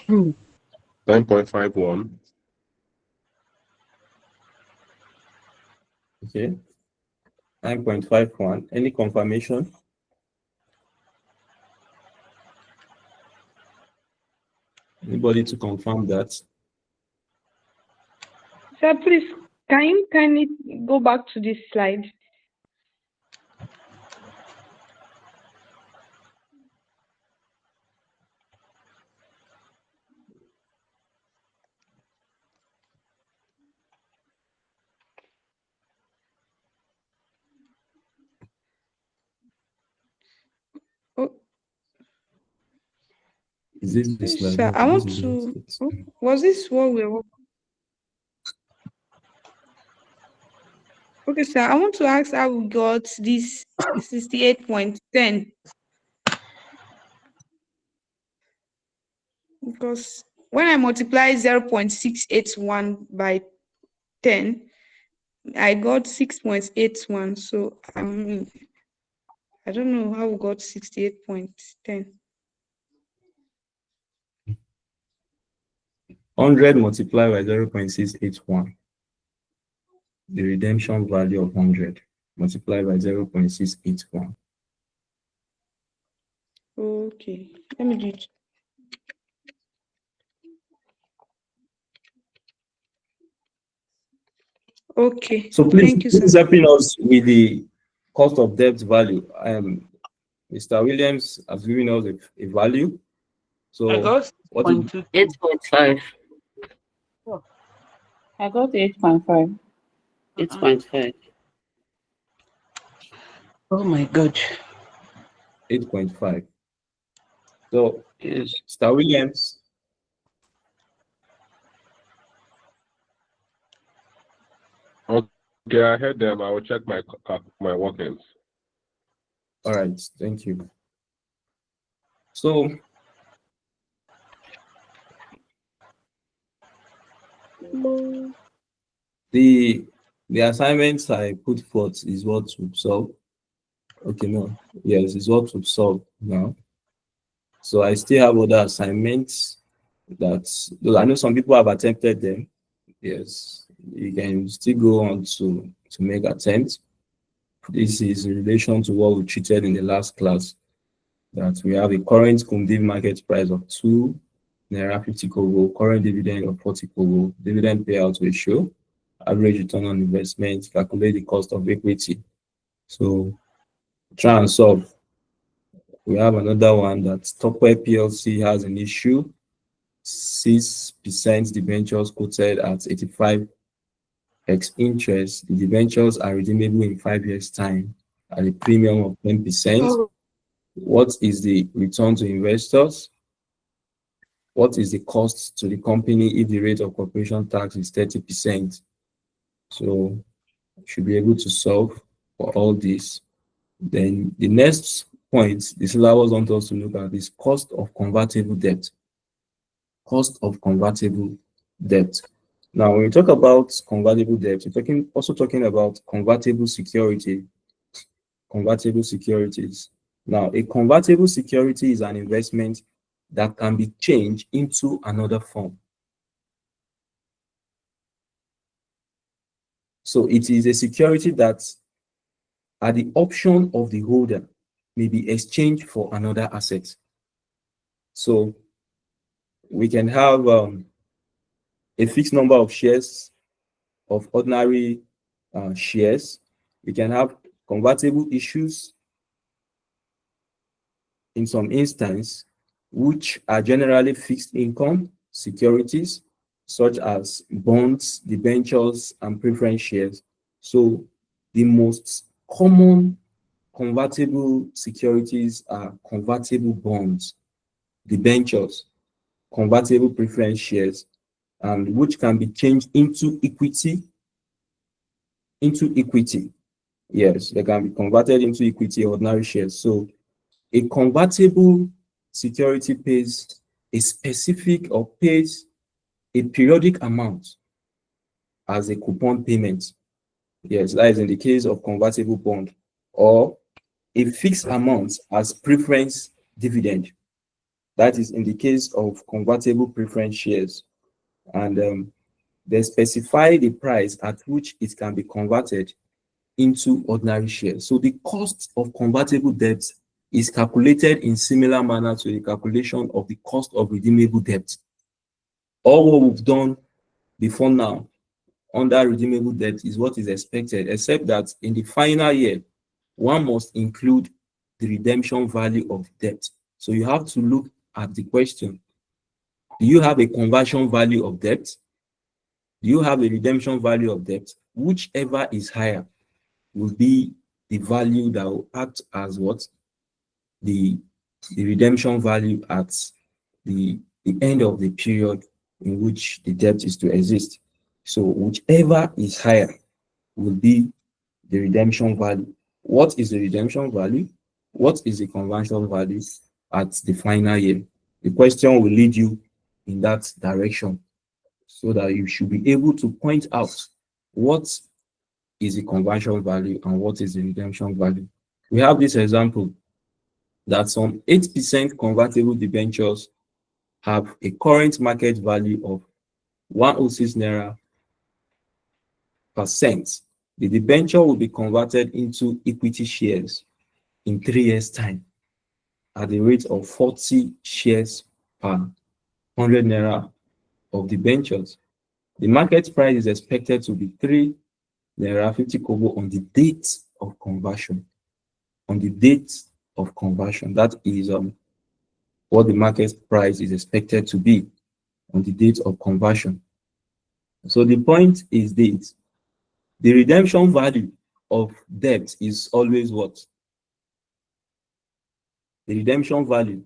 Hmm. 9.51. Okay. 9.51. Any confirmation? Anybody to confirm that? Sir, please, can you kindly go back to this slide? Is this the slide? Sir, Okay, I this want is to. it. Oh, was this what we were? Okay, sir. I want to ask how we got this 68.10 because when I multiply 0.681 by 10, I got 6.81. So I don't know how we got 68.10. 100 multiplied by 0.681. The redemption value of 100 multiplied by 0.681. Okay, let me do it. Okay, So please, thank you, please sir. helping us with the cost of debt value. Mr. Williams has given us a value. I So got what is 6.22. 8.5. I got 8.5. 8.5. Oh my God. 8.5? So Yes. Mr. Williams, Okay, I heard them. I will check my workings. all right, thank you. So the assignments I put forth is what to solve. Okay, no, yes, it's what to solve now. So I still have other assignments that I know some people have attempted them. Yes, you can still go on to make attempts. This is in relation to what we treated in the last class, that we have a current cumulative market price of 2 naira 50 kobo, current dividend of 40 kobo, dividend payout ratio, average return on investment, calculate the cost of equity. So try and solve. We have another one that Stockwell PLC has an issue. 6% debentures quoted at 85x interest. The debentures are redeemable in 5 years' time at a premium of 10%. What is the return to investors? What is the cost to the company if the rate of corporation tax is 30%? So should be able to solve for all this. Then the next point the syllabus wants us to look at is cost of convertible debt. Cost of convertible debt. Now, when we talk about convertible debt, we're also talking about convertible security. Convertible securities. Now, a convertible security is an investment that can be changed into another form. So it is a security that, at the option of the holder, may be exchanged for another asset. So we can have a fixed number of shares of ordinary shares. We can have convertible issues in some instances, which are generally fixed income securities, such as bonds, debentures, and preference shares. So the most common convertible securities are convertible bonds, debentures, convertible preference shares, and which can be changed into equity. Yes, they can be converted into equity ordinary shares. So a convertible security pays a periodic amount as a coupon payment. Yes, that is in the case of convertible bond, or a fixed amount as preference dividend. That is in the case of convertible preference shares. And they specify the price at which it can be converted into ordinary shares. So the cost of convertible debt is calculated in similar manner to the calculation of the cost of redeemable debt. All what we've done before now under redeemable debt is what is expected, except that in the final year, one must include the redemption value of debt. So you have to look at the question: do you have a conversion value of debt? Do you have a redemption value of debt? Whichever is higher will be the value that will act as what? The redemption value at the end of the period in which the debt is to exist. So whichever is higher will be the redemption value. What is the redemption value? What is the conversion value at the final year? The question will lead you in that direction so that you should be able to point out what is the conversion value and what is the redemption value. We have this example that some 8% convertible debentures have a current market value of 106 naira per cent. The debenture will be converted into equity shares in 3 years' time at the rate of 40 shares per 100 naira of debentures. The market price is expected to be 3 naira 50 kobo on the date of conversion. On the date of conversion, that is what the market price is expected to be on the date of conversion. So the point is this: the redemption value of debt is always what? The redemption value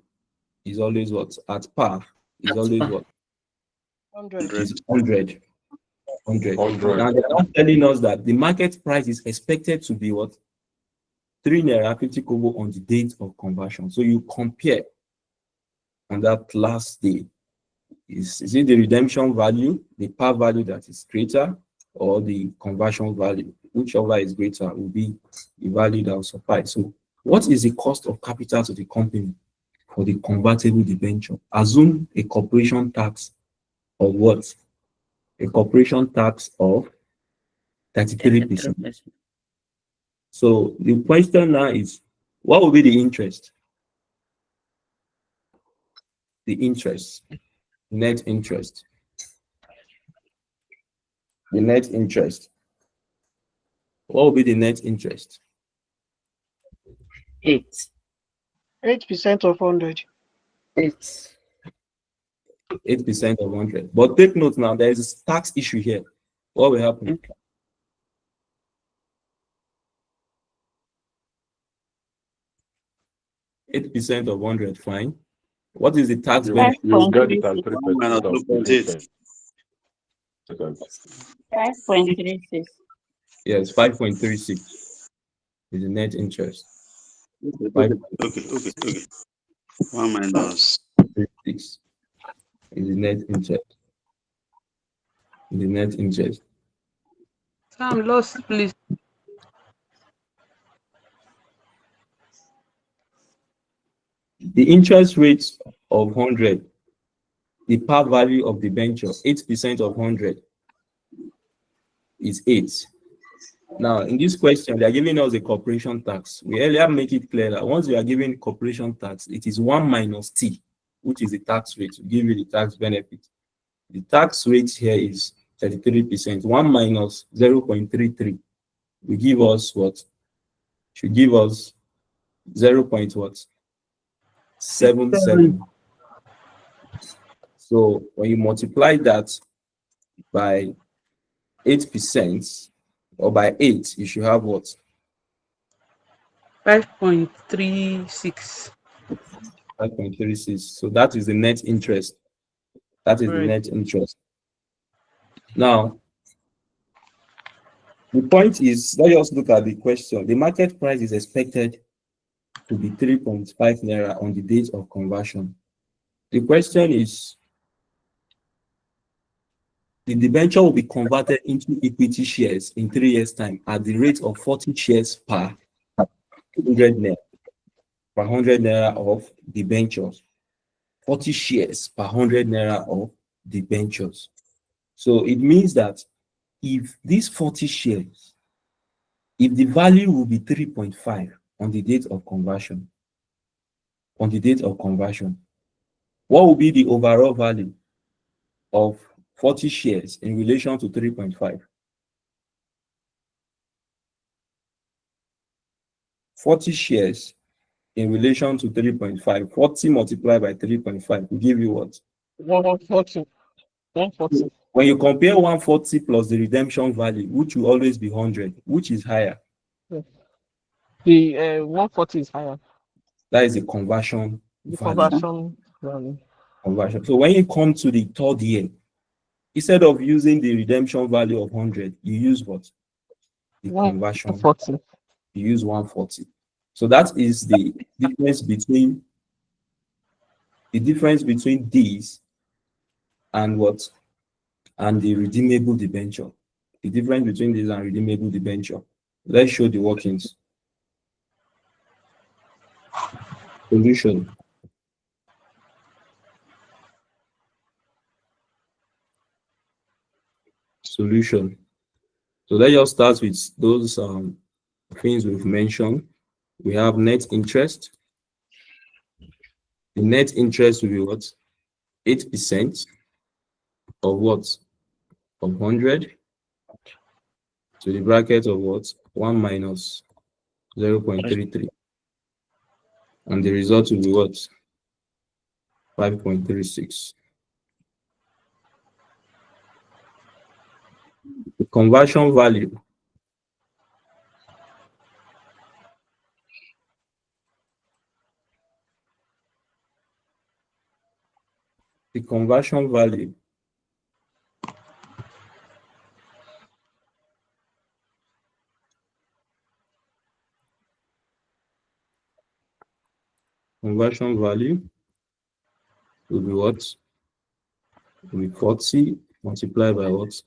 is always what? At par is always what? 100. Is 100. 100. 100. Now they're not telling us that the market price is expected to be what? 3 naira 50 kobo on the date of conversion. So you compare on that last day. Is it the redemption value, the par value that is greater, or the conversion value? Whichever is greater will be the value that will suffice. So what is the cost of capital to the company for the convertible debenture? Assume a corporation tax of what? A corporation tax of 33%. 33%. So the question now is, what will be the interest? The interest, net interest. The net interest. What will be the net interest? 8. 8% of 100. 8. 8% of 100. But take note now, there is a tax issue here. What will happen? Okay. 8% of 100, fine. What is the tax You benefit? get it at 3% minus of 2.8. 5.36. Yes, 5.36 is the net interest. Okay. 1 minus 5.36 is the net interest. The net interest. I'm lost, please. The interest rate of 100, the par value of the venture, 8% of 100 is 8. Now, in this question, they are giving us a corporation tax. We earlier make it clear that once we are giving corporation tax, it is 1 minus T, which is the tax rate to give you the tax benefit. The tax rate here is 33%. 1 minus 0.33 will give us what? Should give us 0.77. So when you multiply that by 8% or by 8, you should have what? 5.36. 5.36. So that is the net interest. That is the Right. net interest. Now, the point is, let us look at the question. The market price is expected to be 3.5 naira on the date of conversion. The question is, the debenture will be converted into equity shares in 3 years' time at the rate of 40 shares per 100 naira. Per 100 naira of debentures. 40 shares per 100 naira of debentures. So it means that if these 40 shares, if the value will be 3.5 on the date of conversion, what will be the overall value of 40 shares in relation to 3.5? 40 shares in relation to 3.5. 40 multiplied by 3.5 will give you what? 140. 140. When you compare 140 plus the redemption value, which will always be 100, which is higher? The 140 is higher. That is the conversion The value. conversion value. conversion. So when you come to the third year, instead of using the redemption value of 100, you use what? The conversion. 140. You use 140. So that is the difference between these and what? And the redeemable debenture. The difference between this and redeemable debenture. Let's show the workings. Solution. Solution. So let's just start with those things we've mentioned. We have net interest. The net interest will be what? 8% of what? Of 100 to the bracket of what? 1 minus 0.33. And the result will be what? 5.36. The conversion value. The conversion value will be what? Will be 40 multiplied by what?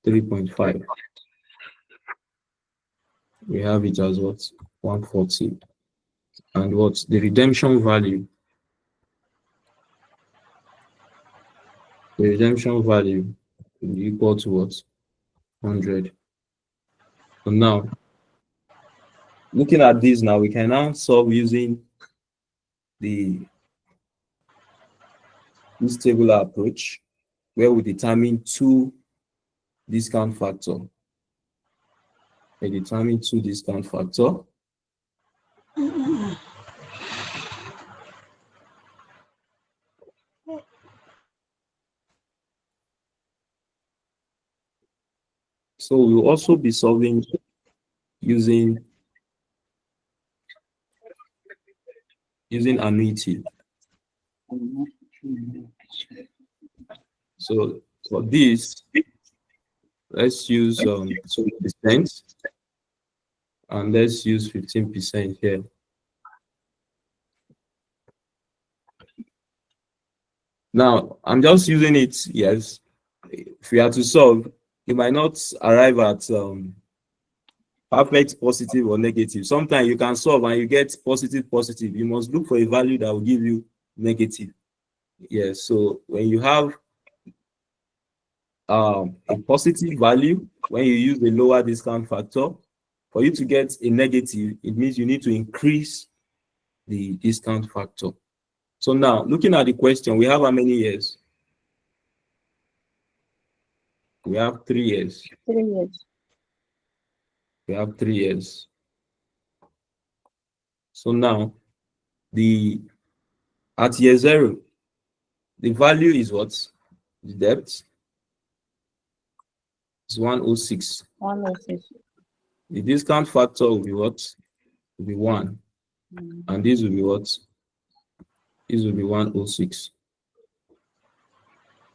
3.5. We have it as what? 140. And what? The redemption value. The redemption value will be equal to what? 100. So now, looking at this now, we can now solve using this tabular approach, where we determine two discount factor. We determine two discount factor. So we'll also be solving using annuity. So for this, let's use 20% and let's use 15% here. Now, I'm just using it, yes. If we are to solve, you might not arrive at perfect positive or negative. Sometimes you can solve and you get positive. You must look for a value that will give you negative. Yes, so when you have a positive value, when you use the lower discount factor, for you to get a negative, it means you need to increase the discount factor. So now, looking at the question, we have how many years? We have 3 years. 3 years. We have 3 years. So now, at year 0, the value is what? The debt is 106. 106. The discount factor will be what? Will be 1. And this will be what? This will be 106.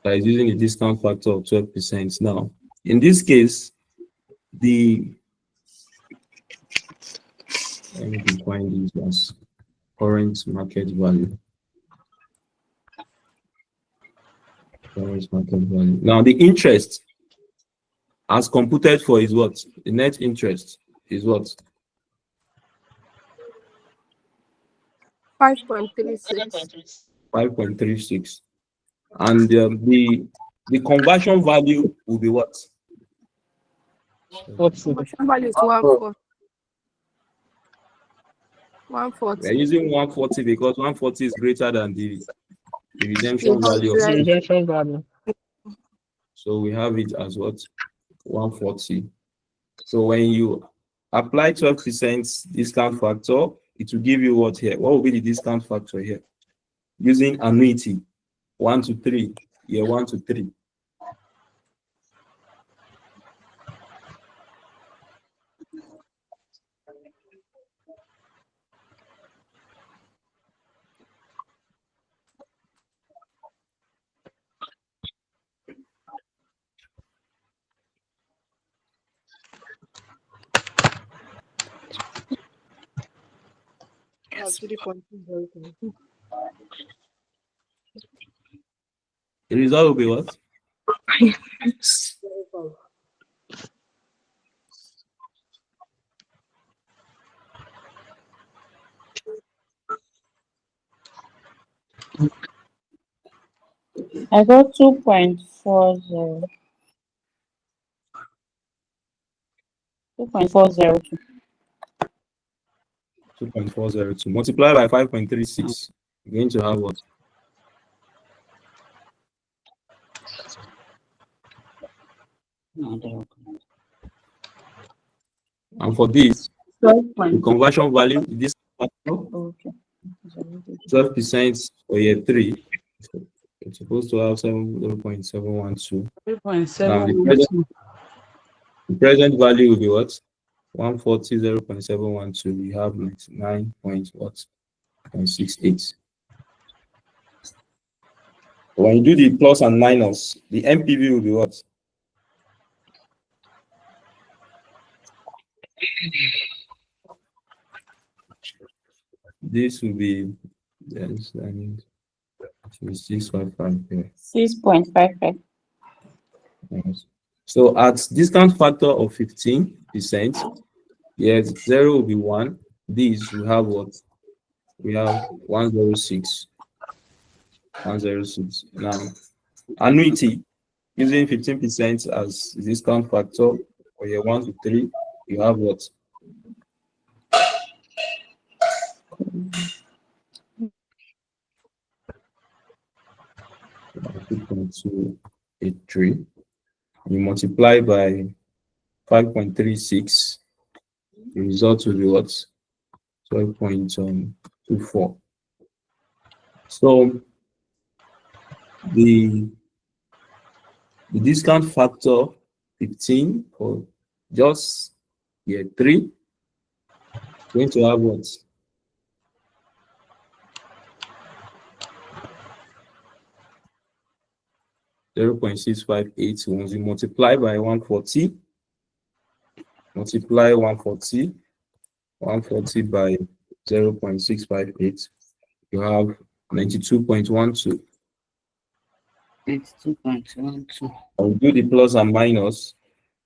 That is using a discount factor of 12%. Now, in this case, let me define this as current market value. Current market value. Now, the interest as computed for is what? The net interest is what? 5.36. 5.36. And the conversion value will be what? Conversion value is 140. 140. We are using 140 because 140 is greater than the redemption value of The redemption value. So we have it as what? 140. So when you apply 12% discount factor, it will give you what here? What will be the discount factor here? Using annuity, 1 to 3, year 1 to 3. have 3.202. The result will be what? I got 2.40. 2.402. 2.402. Multiply by 5.36. You're going to have what? And for this, the conversion value, this Okay. 12% for year 3. It's supposed to have 0.712. Now the present value will be what? 140, 0.712. We have 99.68. When you do the plus and minus, the MPV will be what? This will be, yes, I mean, 655 here. 6.55. Yes. So at discount factor of 15%, yes, 0 will be 1. These we have what? We have 106. 106. Now, annuity using 15% as discount factor for year 1 to 3, you have what? $2.283. You multiply by 5.36, the result will be what? 12.24. So the discount factor 15 for just year 3 going to have what? 0.658. Once you multiply by 140, multiply 140 by 0.658, you have 92.12. 92.12. I'll do the plus and minus.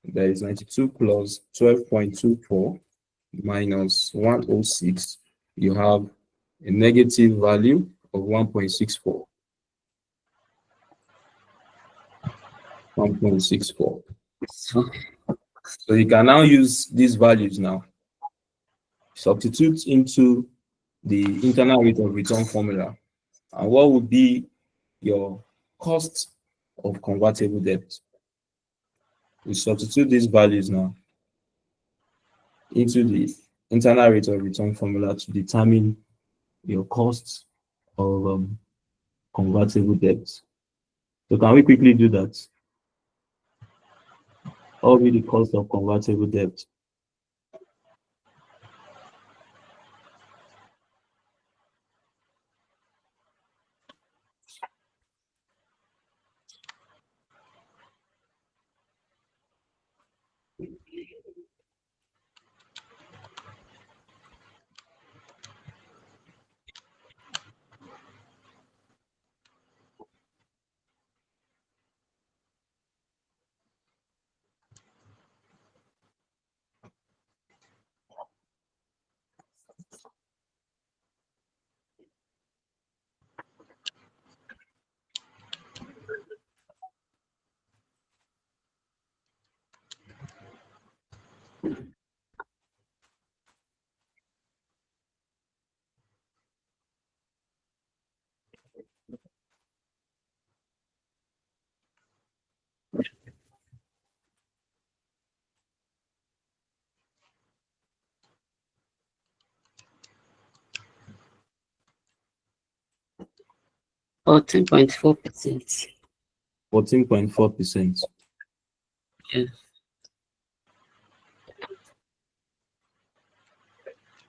There is 92 plus 12.24 minus 106. You have a negative value of 1.64. 1.64. So you can now use these values now. Substitute into the internal rate of return formula. And what would be your cost of convertible debt? We substitute these values now into the internal rate of return formula to determine your cost of convertible debt. So can we quickly do that? What will be the cost of convertible debt? Or 10.4%. 14.4%. Yes.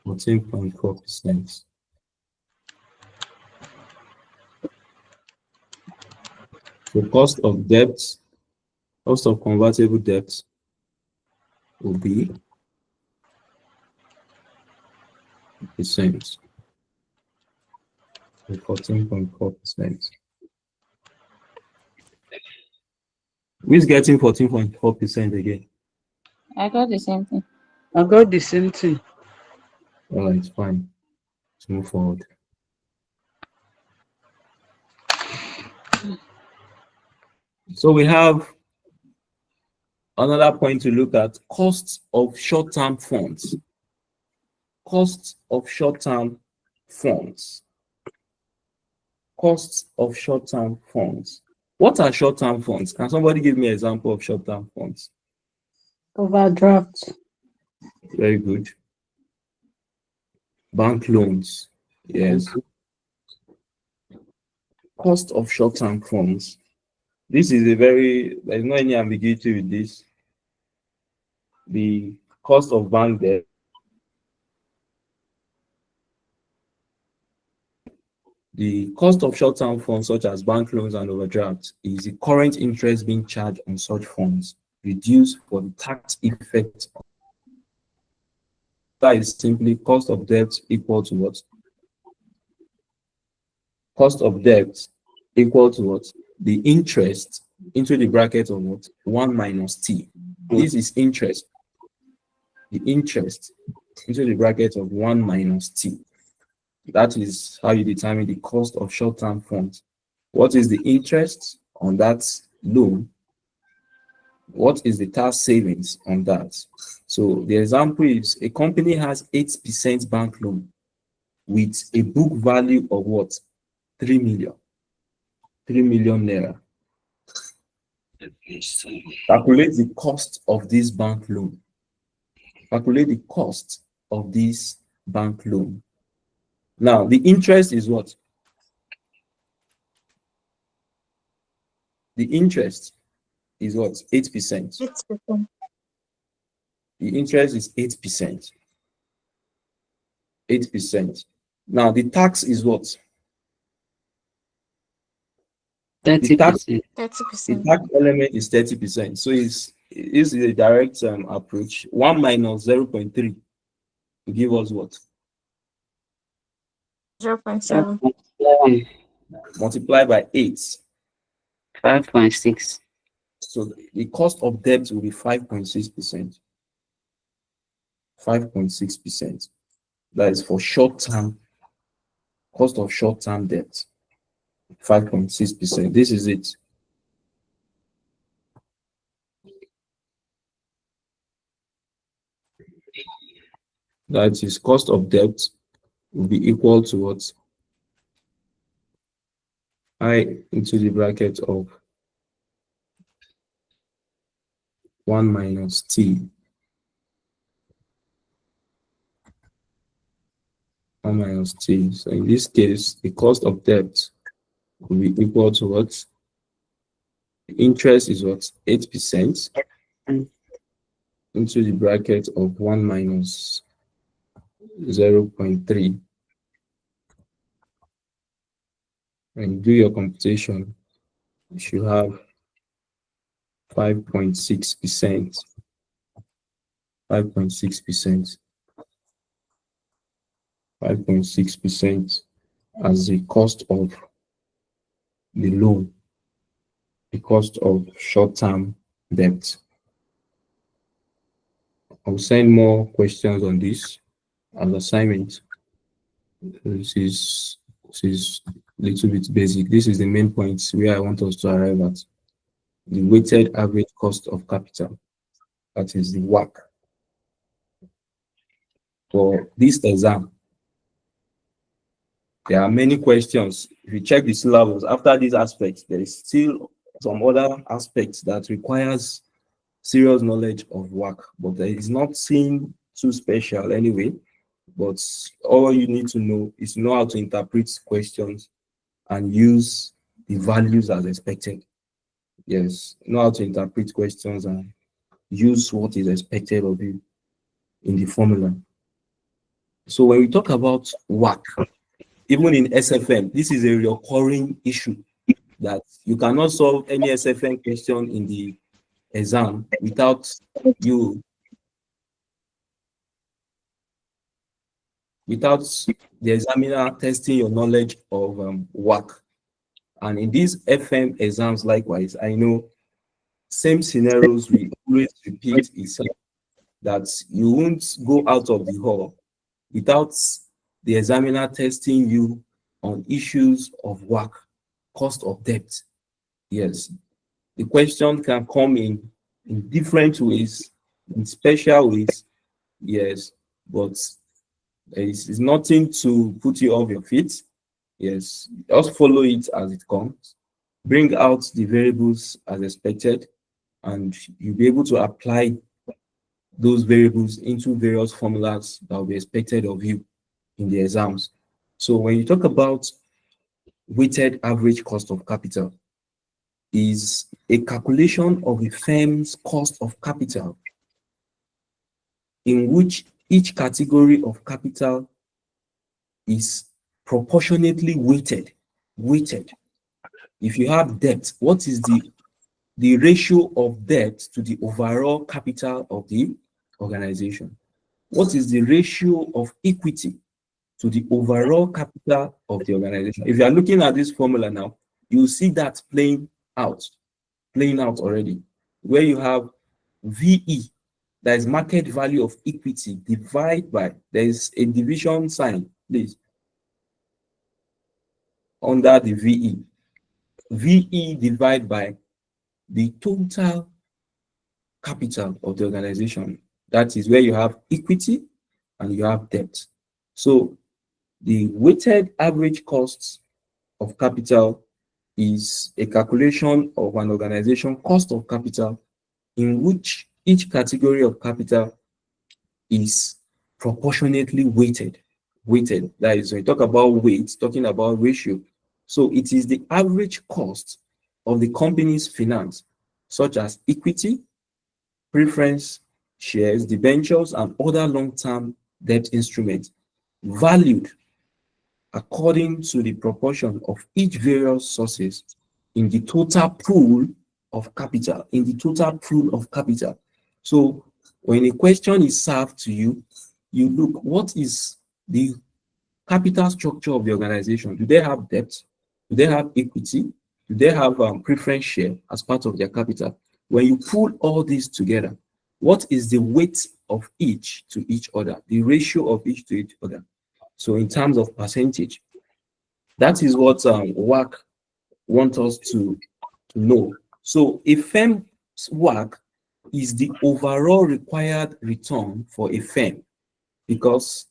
14.4%. The cost of debt, cost of convertible debt will be percent. 14.4%. Who's getting 14.4% again? I got the same thing. I got the same thing. All right, fine. Let's move forward. So we have another point to look at: costs of short-term funds. Costs of short-term funds. Costs of short-term funds. What are short-term funds? Can somebody give me an example of short-term funds? Overdraft. Very good. Bank loans. Yes. Cost of short-term funds. This is there's no any ambiguity with this. The cost of bank debt. The cost of short-term funds such as bank loans and overdrafts is the current interest being charged on such funds, reduced for the tax effect. That is simply cost of debt equal to what? Cost of debt equal to what? The interest into the bracket of what? 1 minus t. This is interest. The interest into the bracket of 1 minus t. That is how you determine the cost of short-term funds. What is the interest on that loan? What is the tax savings on that? So the example is a company has 8% bank loan with a book value of what? 3 million. 3 million naira. Calculate the cost of this bank loan. Calculate the cost of this bank loan. Now, the interest is what? The interest is what? 8%. 6%. The interest is 8%. 8%. Now, the tax is what? The tax, 30%. 30%. the tax element is 30%. So it's a direct approach. 1 minus 0.3 to give us what? 0.7. 5.7. Multiply by 8. 5.6. So the cost of debt will be 5.6%. 5.6%. That is for short-term, cost of short-term debt. 5.6%. This is it. That is cost of debt will be equal to what? I into the bracket of 1 minus t. 1 minus t. So in this case, the cost of debt will be equal to what? The interest is what? 8% into the bracket of 1 minus 0.3. And do your computation, you should have 5.6%. 5.6%. 5.6% as the cost of the loan, the cost of short-term debt. I'll send more questions on this as assignment. This is a little bit basic. This is the main points where I want us to arrive at. The weighted average cost of capital, that is the WACC. For this exam, there are many questions. If you check the syllabus, after these aspects, there is still some other aspects that requires serious knowledge of WACC, but it is not seen too special anyway. But all you need to know is know how to interpret questions and use the values as expected. Yes, know how to interpret questions and use what is expected of you in the formula. So when we talk about WACC, even in SFM, this is a recurring issue that you cannot solve any SFM question in the exam without the examiner testing your knowledge of WACC. And in these FM exams, likewise, I know same scenarios we always repeat itself, that you won't go out of the hall without the examiner testing you on issues of WACC, cost of debt. Yes, the question can come in different ways, in special ways. Yes, but it's nothing to put you off your feet. Yes, just follow it as it comes. Bring out the variables as expected, and you'll be able to apply those variables into various formulas that will be expected of you in the exams. So when you talk about weighted average cost of capital, is a calculation of a firm's cost of capital in which each category of capital is proportionately weighted. If you have debt, what is the ratio of debt to the overall capital of the organization? What is the ratio of equity to the overall capital of the organization? If you are looking at this formula now, you see that playing out already, where you have VE, that is market value of equity, divide by, there is a division sign, please, under the VE. VE divide by the total capital of the organization. That is where you have equity and you have debt. So the weighted average costs of capital is a calculation of an organization cost of capital in which each category of capital is proportionately weighted. That is, when you talk about weight, talking about ratio. So it is the average cost of the company's finance, such as equity, preference shares, debentures, and other long-term debt instruments, valued according to the proportion of each various sources in the total pool of capital. So when a question is served to you, you look, what is the capital structure of the organization? Do they have debt? Do they have equity? Do they have preference share as part of their capital? When you pull all these together, what is the weight of each to each other, the ratio of each to each other? So in terms of percentage, that is what WACC wants us to know. So a firm's WACC is the overall required return for a firm, because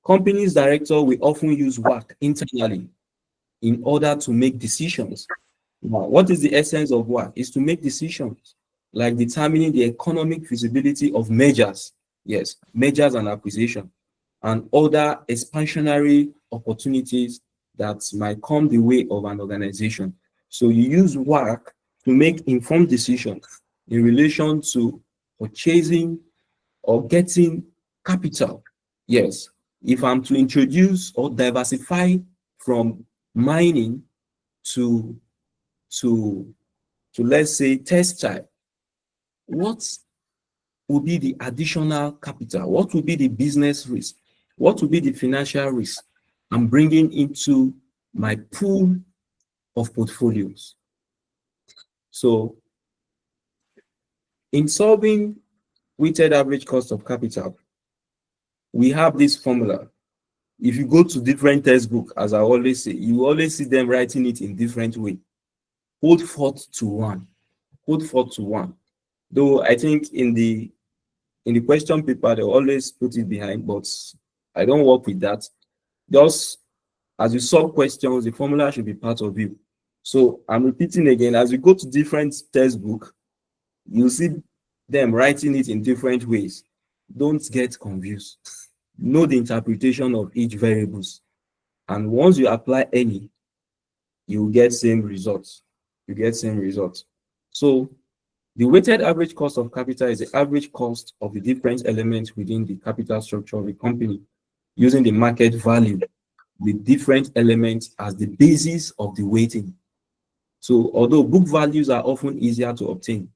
companies director will often use WACC internally in order to make decisions. Now, what is the essence of WACC? Is to make decisions like determining the economic feasibility of mergers, yes, mergers and acquisition, and other expansionary opportunities that might come the way of an organization. So you use WACC to make informed decisions in relation to purchasing or getting capital. Yes, if I'm to introduce or diversify from mining to let's say textile, what will be the additional capital? What will be the business risk? What will be the financial risk I'm bringing into my pool of portfolios? So in solving weighted average cost of capital, we have this formula. If you go to different textbooks, as I always say, you always see them writing it in different way. Hold 4:1. Hold 4:1. Though I think in the question paper, they always put it behind, but I don't work with that. Just as you solve questions, the formula should be part of you. So I'm repeating again, as you go to different textbooks, you see them writing it in different ways. Don't get confused. Know the interpretation of each variables. And once you apply any, you get same results. So the weighted average cost of capital is the average cost of the different elements within the capital structure of a company, using the market value, the different elements as the basis of the weighting. So although book values are often easier to obtain,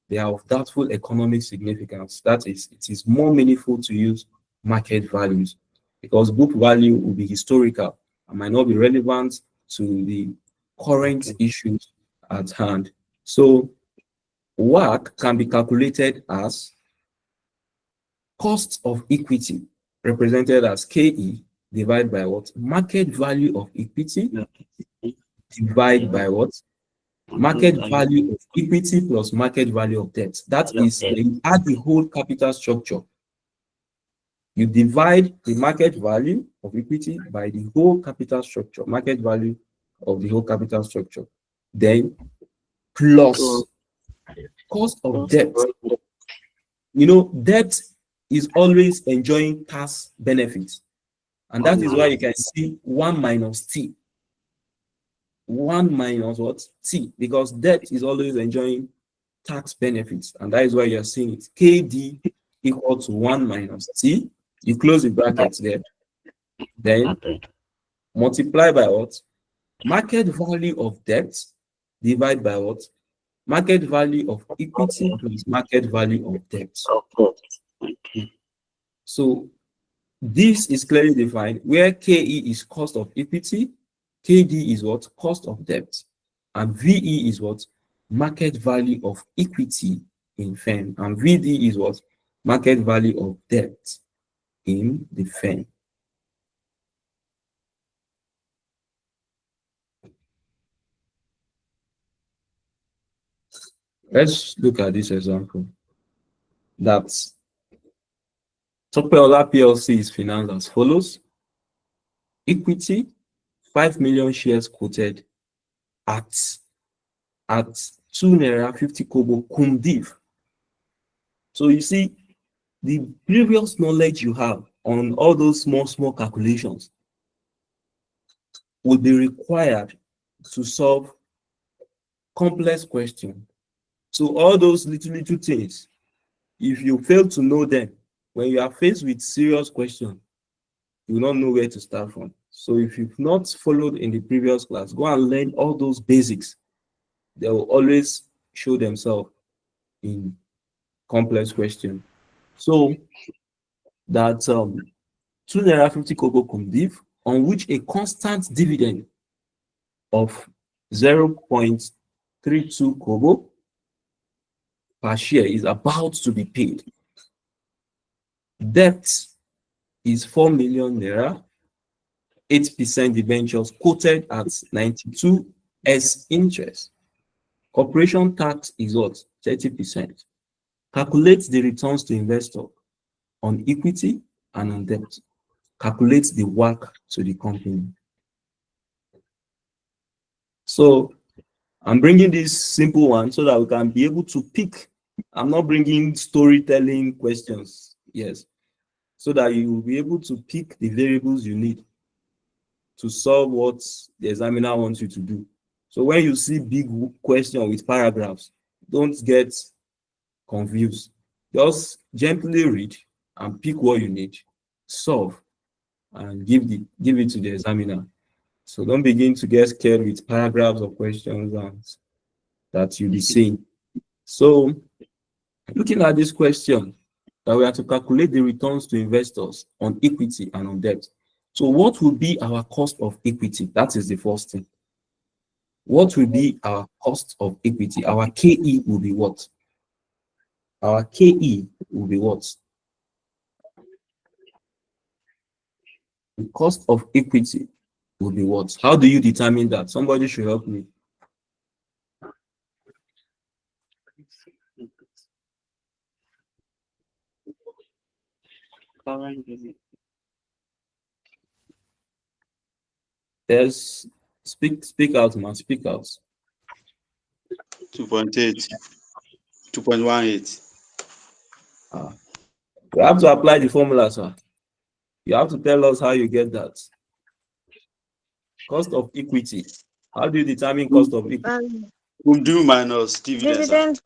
they are of doubtful economic significance. That is, it is more meaningful to use market values. because book value will be historical and might not be relevant to the current issues at hand. So WACC can be calculated as cost of equity, represented as KE, divided by what? Market value of equity, divided by what? Market value of equity plus market value of debt. That is, when you add the whole capital structure, you divide the market value of equity by the whole capital structure, market value of the whole capital structure, then plus cost of debt. You know, debt is always enjoying tax benefits, and that is why you can see 1 minus T. 1 minus what? T, because debt is always enjoying tax benefits, and that is why you're seeing it. KD equal to 1 minus T. You close the brackets there. Then multiply by what? Market value of debt divide by what? Market value of equity plus market value of debt. So this is clearly defined where KE is cost of equity, KD is what? Cost of debt, and VE is what? Market value of equity in firm, and VD is what? Market value of debt in the firm. Let's look at this example. That's Topeola PLC is financed as follows. Equity, 5 million shares quoted at 2 naira 50 kobo cum div. So you see, the previous knowledge you have on all those small calculations will be required to solve complex questions. So all those little things, if you fail to know them, when you are faced with serious questions, you will not know where to start from. So if you've not followed in the previous class, go and learn all those basics. They will always show themselves in complex questions. So that 2 naira 50 kobo cum div, on which a constant dividend of 0.32 kobo per share is about to be paid. Debt is 4 million naira, 8% debentures quoted at 92 as interest. Corporation tax is what? 30%. Calculate the returns to investor on equity and on debt. Calculate the WACC to the company. So I'm bringing this simple one so that we can be able to pick. I'm not bringing storytelling questions. Yes. So that you will be able to pick the variables you need to solve what the examiner wants you to do. So when you see big question with paragraphs, don't get confused. Just gently read and pick what you need, solve, and give it to the examiner. So don't begin to get scared with paragraphs of questions and that you'll be seeing. So looking at this question, that we have to calculate the returns to investors on equity and on debt. So what will be our cost of equity? That is the first thing. What will be our cost of equity? Our KE will be what? Our KE will be what? The cost of equity will be what? How do you determine that? Somebody should help me. Yes, speak out, man. Speak out. 2.8, 2.18. You have to apply the formula, sir. You have to tell us how you get that. Cost of equity. How do you determine cost of equity? We'll do minus dividends.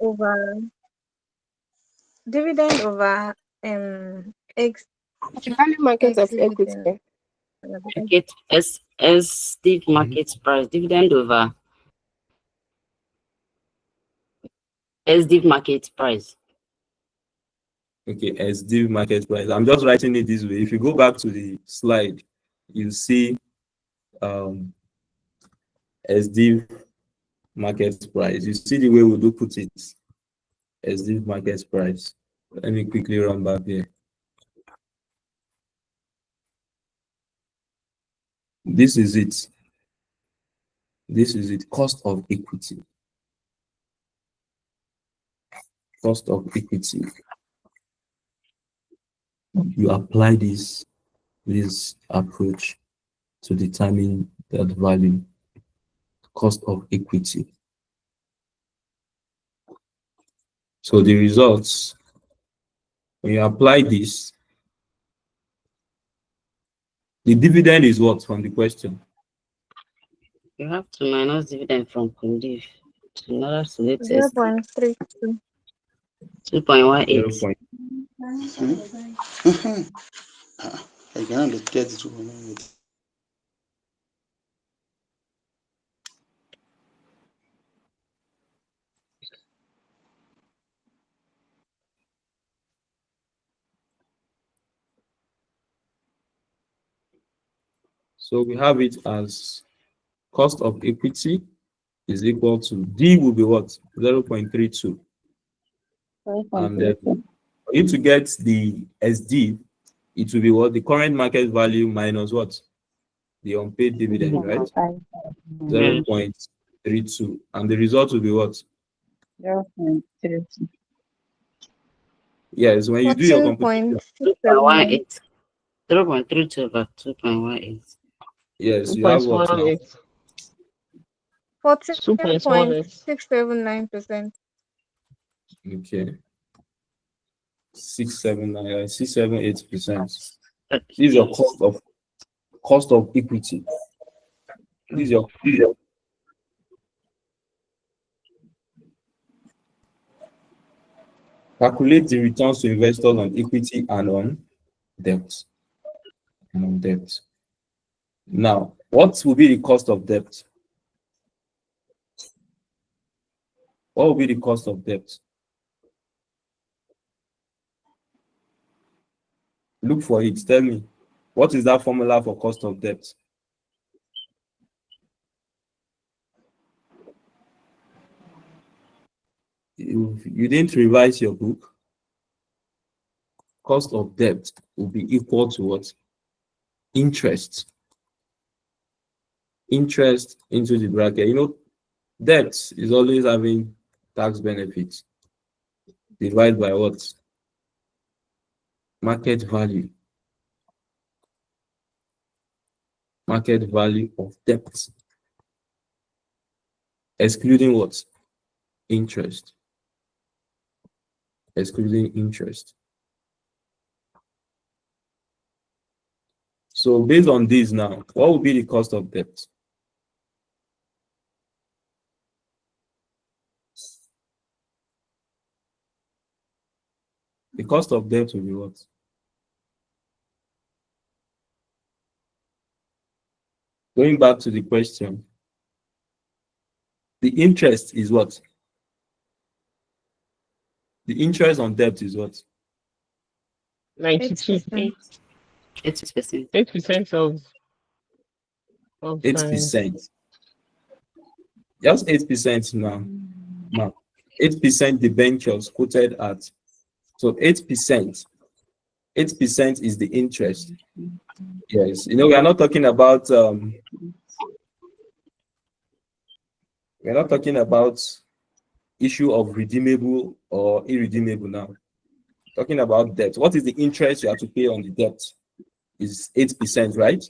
Dividend over X Value market of equity. Market as the market price, dividend over as the market price. Okay, SD market price. I'm just writing it this way. If you go back to the slide, you see SD market price. You see the way we do put it. SD market price. Let me quickly run back here. This is it. This is it. Cost of equity. Cost of equity. You apply this approach to determine that value. Cost of equity. So the results, when you apply this, the dividend is what from the question? You have to minus dividend from Kundiv in order to get 0.32. 2.18. I cannot look at 2.18. So we have it as cost of equity is equal to D will be what? 0.32. And then for you to get the SD, it will be what? The current market value minus what? The unpaid dividend, right? 0.32. And the result will be what? 0.32. Yes, when you do your computation. 2.18. 0.32 over 2.18. Yes, you have what now? 14.679%. Okay. 679, 678%. This is your cost of equity. This is your calculate the returns to investors on equity and on debt. Now, what will be the cost of debt? What will be the cost of debt? Look for it. Tell me. What is that formula for cost of debt? You didn't revise your book. Cost of debt will be equal to what? Interest. Interest into the bracket. You know, debt is always having tax benefits. Divide by what? Market value. Market value of debt. Excluding what? Interest. Excluding interest. So based on this now, what will be the cost of debt? The cost of debt will be what? Going back to the question, the interest is what? The interest on debt is what? 92. 8%. 8% of 8%. Just 8% now. 8% debentures quoted at. So 8%. 8% is the interest. Yes. You know, we are not talking about issue of redeemable or irredeemable now. Talking about debt. What is the interest you have to pay on the debt? Is 8%, right?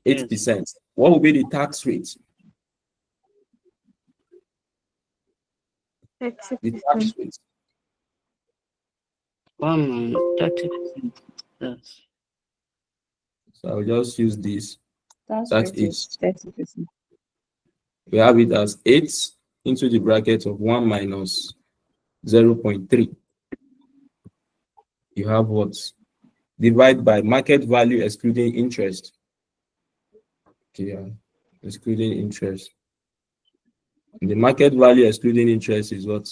8%. What will be the tax rate? The tax rate. 30%. So I'll just use this. That is 30%. We have it as 8 into the bracket of 1 minus 0.3. You have what? Divide by market value excluding interest. Okay, excluding interest. And the market value excluding interest is what?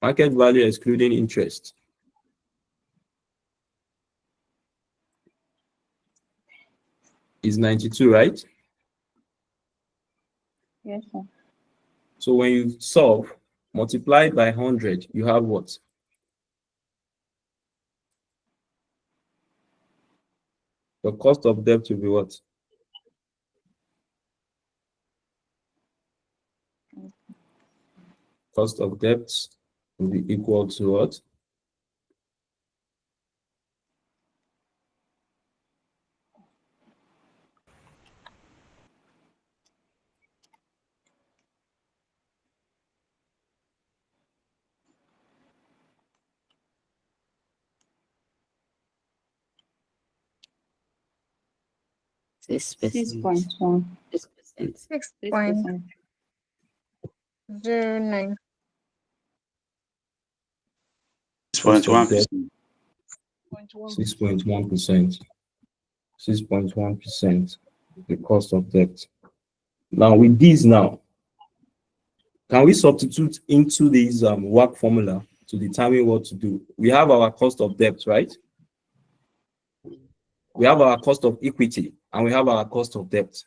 Market value excluding interest. Is 92, right? Yes, sir. So when you solve, multiply by 100, you have what? The cost of debt will be what? Cost of debt will be equal to what? 6.1. 6%. 6.09. 6.1%. 6.1%. 6.1%. The cost of debt. Now with these now, can we substitute into this WACC formula to determine what to do? We have our cost of debt, right? We have our cost of equity and we have our cost of debt.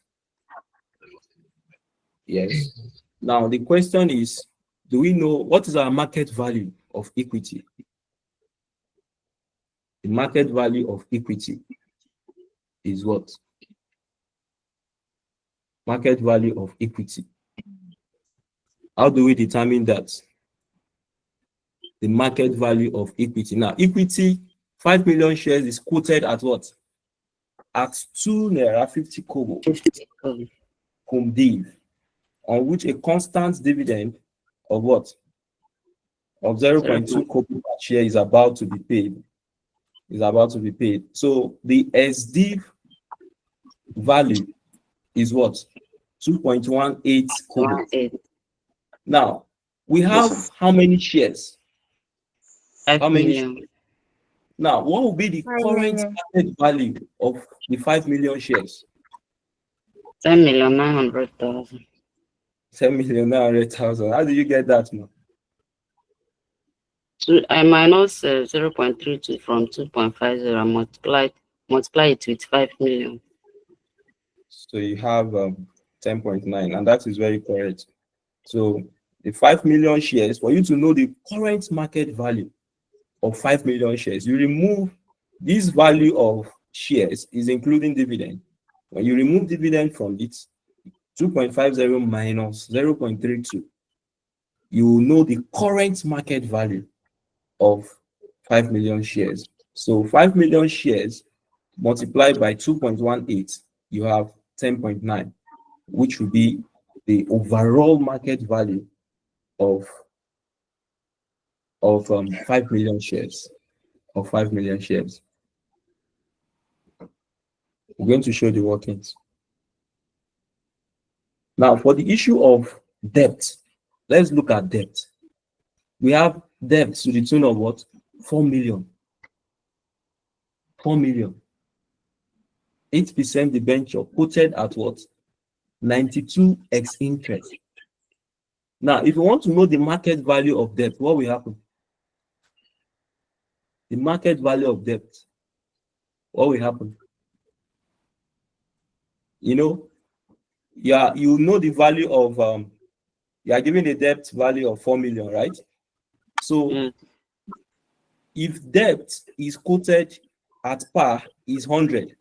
Yes. Now the question is, do we know what is our market value of equity? The market value of equity is what? Market value of equity. How do we determine that? The market value of equity. Now, equity, 5 million shares is quoted at what? At 2 naira 50 kobo. Cum div, on which a constant dividend of what? Of 0.2 kobo per share is about to be paid. Is about to be paid. So the SDIV value is what? 2.18 kobo. Now, we have how many shares? 5 million. Now, what will be the current market value of the 5 million shares? 10,900,000. 10,900,000. How do you get that, man? So I minus 0.32 from 2.50 and multiply it with 5 million. So you have 10.9, and that is very correct. So the 5 million shares, for you to know the current market value of 5 million shares, you remove this value of shares is including dividend. When you remove dividend from it, 2.50 minus 0.32, you will know the current market value of 5 million shares. So 5 million shares multiplied by 2.18, you have 10.9, which will be the overall market value of 5 million shares. Of 5 million shares. We're going to show the workings. Now, for the issue of debt, let's look at debt. We have debt to the tune of what? 4 million. 4 million. 8% debenture quoted at what? 92x interest. Now, if you want to know the market value of debt, what will happen? The market value of debt, what will happen? You know, you know the value of you are giving the debt value of 4 million, right? So if debt is quoted at par is 100,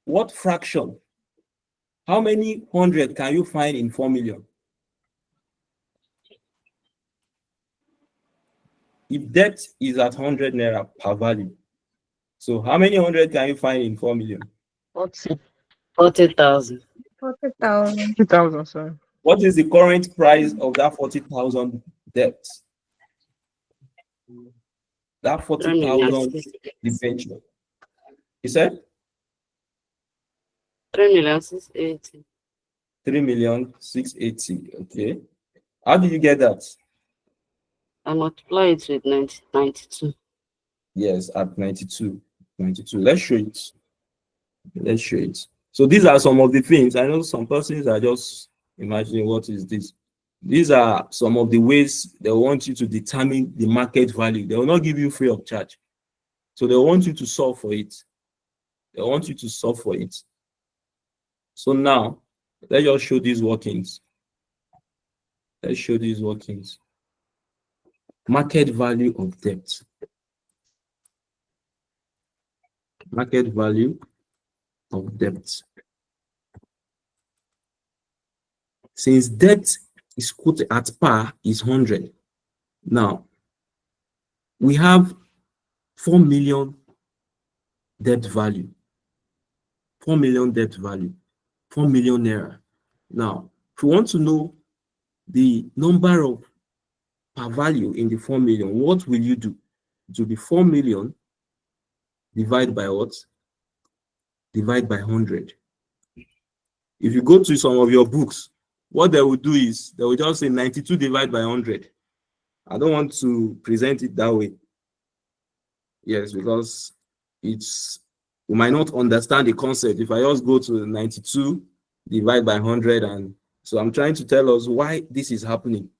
what fraction? How many 100 can you find in 4 million? If debt is at 100 naira per value, so how many 100 can you find in 4 million? 40,000. 40,000. 50,000, sir. What is the current price of that 40,000 debt? That 40,000 debenture. You said? 3,680,000. 3,680,000. Okay. How did you get that? I multiply it with 92. Yes, at 92. 92. Let's show it. Let's show it. So these are some of the things. I know some persons are just imagining what is this. These are some of the ways they want you to determine the market value. They will not give you free of charge. So they want you to solve for it. They want you to solve for it. So now, let's just show these workings. Let's show these workings. Market value of debt. Market value of debt. Since debt is quoted at par is 100. Now, we have 4 million debt value. 4 million debt value. 4 million naira. Now, if you want to know the number of per value in the 4 million, what will you do? It will be 4 million divided by what? Divide by 100. If you go to some of your books, what they will do is they will just say 92 divided by 100. I don't want to present it that way. Yes, because it's we might not understand the concept if I just go to 92 divided by 100, and so I'm trying to tell us why this is happening.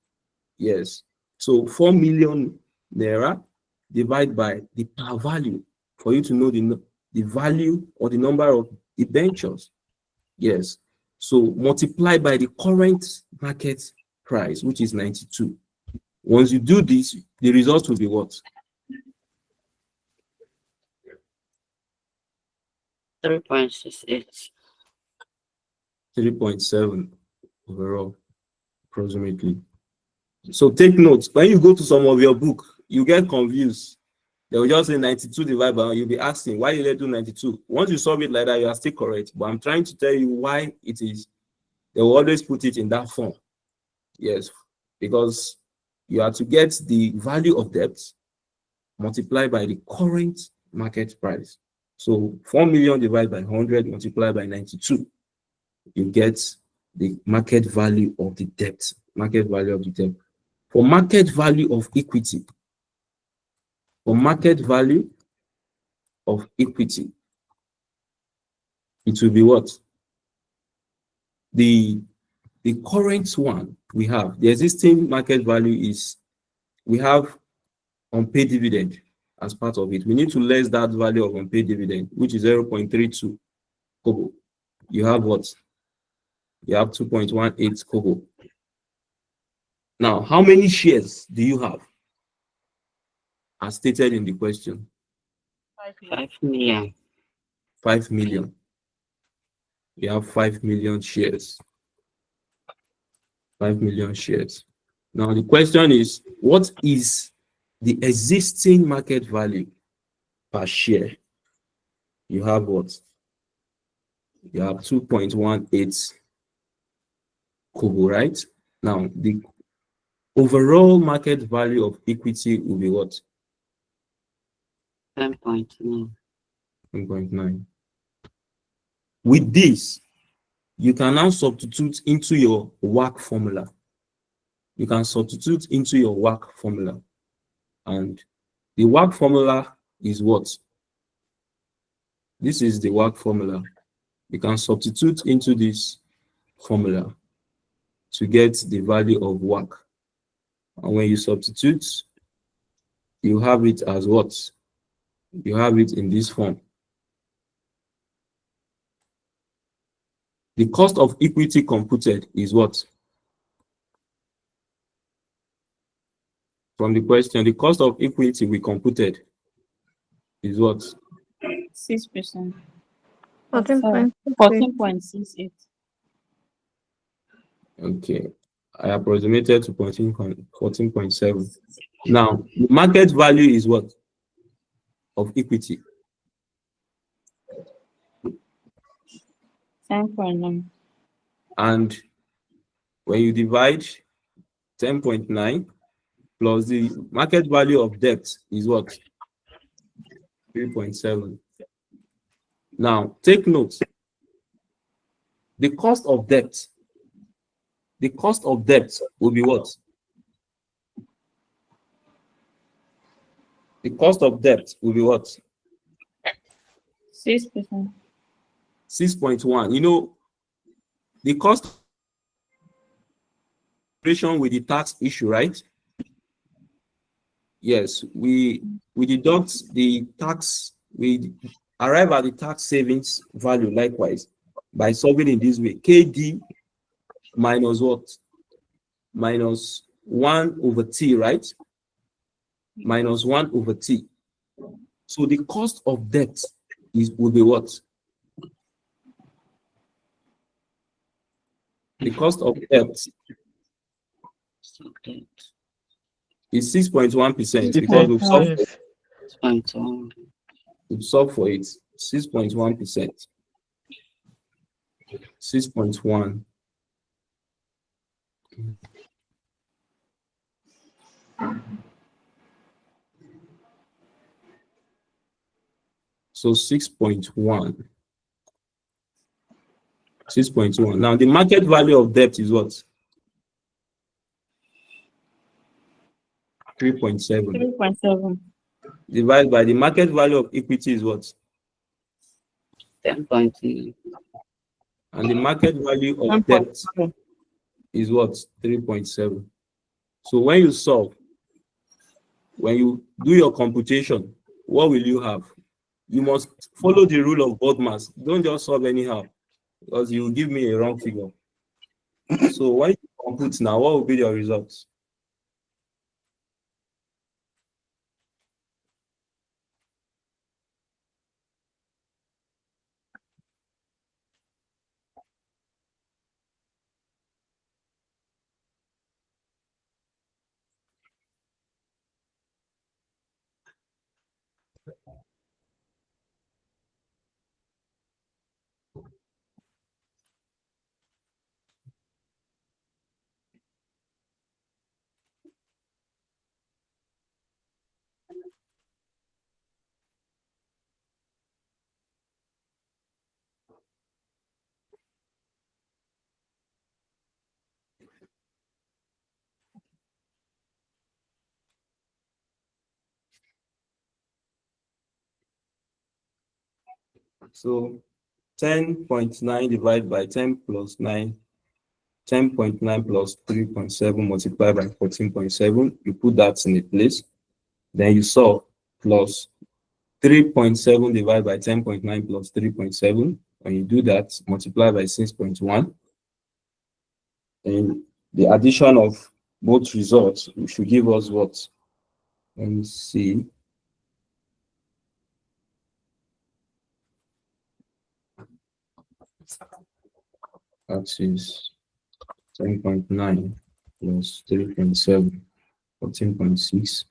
Yes, so 4 million naira divided by the par value for you to know the value or the number of debentures. Yes, so multiply by the current market price, which is 92. Once you do this, the result will be what? 3.68. 3.7 overall, approximately. So take notes. When you go to some of your book, you get confused. They will just say 92 divided by 1. You'll be asking, why did they do 92? Once you solve it like that, you are still correct. But I'm trying to tell you why it is. They will always put it in that form. Yes, because you have to get the value of debt multiplied by the current market price. So 4 million divided by 100 multiplied by 92. You get the market value of the debt. Market value of the debt. For market value of equity, for market value of equity, it will be what? The current one we have, the existing market value is, we have unpaid dividend as part of it. We need to less that value of unpaid dividend, which is 0.32 kobo. You have what? You have 2.18 kobo. Now, how many shares do you have? As stated in the question. 5 million. 5 million. You have 5 million shares. 5 million shares. Now, the question is, what is the existing market value per share? You have what? You have 2.18 kobo, right? Now, the overall market value of equity will be what? 10.9. 10.9. With this, you can now substitute into your WACC formula. You can substitute into your WACC formula. And the WACC formula is what? This is the WACC formula. You can substitute into this formula to get the value of WACC. And when you substitute, you have it as what? You have it in this form. The cost of equity computed is what? From the question, the cost of equity we computed is what? 6%. 14.68. 14.68. Okay. I approximated to 14.7. Now, the market value is what? Of equity. 10.9. And when you divide 10.9 plus the market value of debt is what? 3.7. Now, take note. The cost of debt will be what? The cost of debt will be what? 6%. 6.1. You know, the cost calculation with the tax issue, right? Yes, we deduct the tax, we arrive at the tax savings value likewise by solving in this way. KD minus what? Minus 1 over T, right? Minus 1 over T. So the cost of debt will be what? The cost of debt is 6.1% because we've solved for it. 6.1%. 6.1. So 6.1. 6.1. Now the market value of debt is what? 3.7. 3.7. Divided by the market value of equity is what? 10.2. And the market value of debt is what? 3.7. So when you solve, when you do your computation, what will you have? You must follow the rule of BODMAS. Don't just solve anyhow, because you will give me a wrong figure. So when you compute now, what will be your results? So 10.9 divided by 10 plus 9, 10.9 plus 3.7 multiplied by 14.7. You put that in a place. Then you solve plus 3.7 divided by 10.9 plus 3.7. When you do that, multiply by 6.1. And the addition of both results should give us what? Let me see. That is 10.9 plus 3.7, 14.6.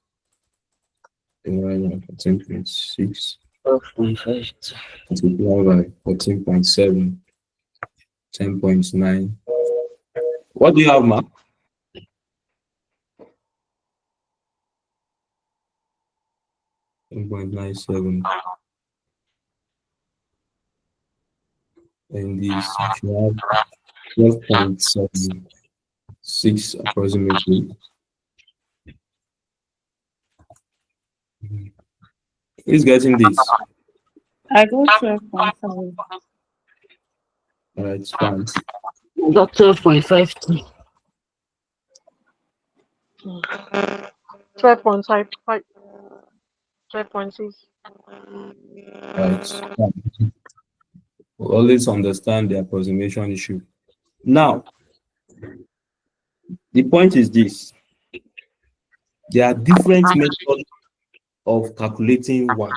Divided by 14.6. 12.5. Multiplied by 14.7. 10.9. What do you have, Mark? .97. And this should have 12.76 approximately. Who's getting this? I got 12.5. All right, it's fine. Got 12.52. 12.5, 12.6. Right. We always understand the approximation issue. Now, the point is this. There are different methods of calculating WACC.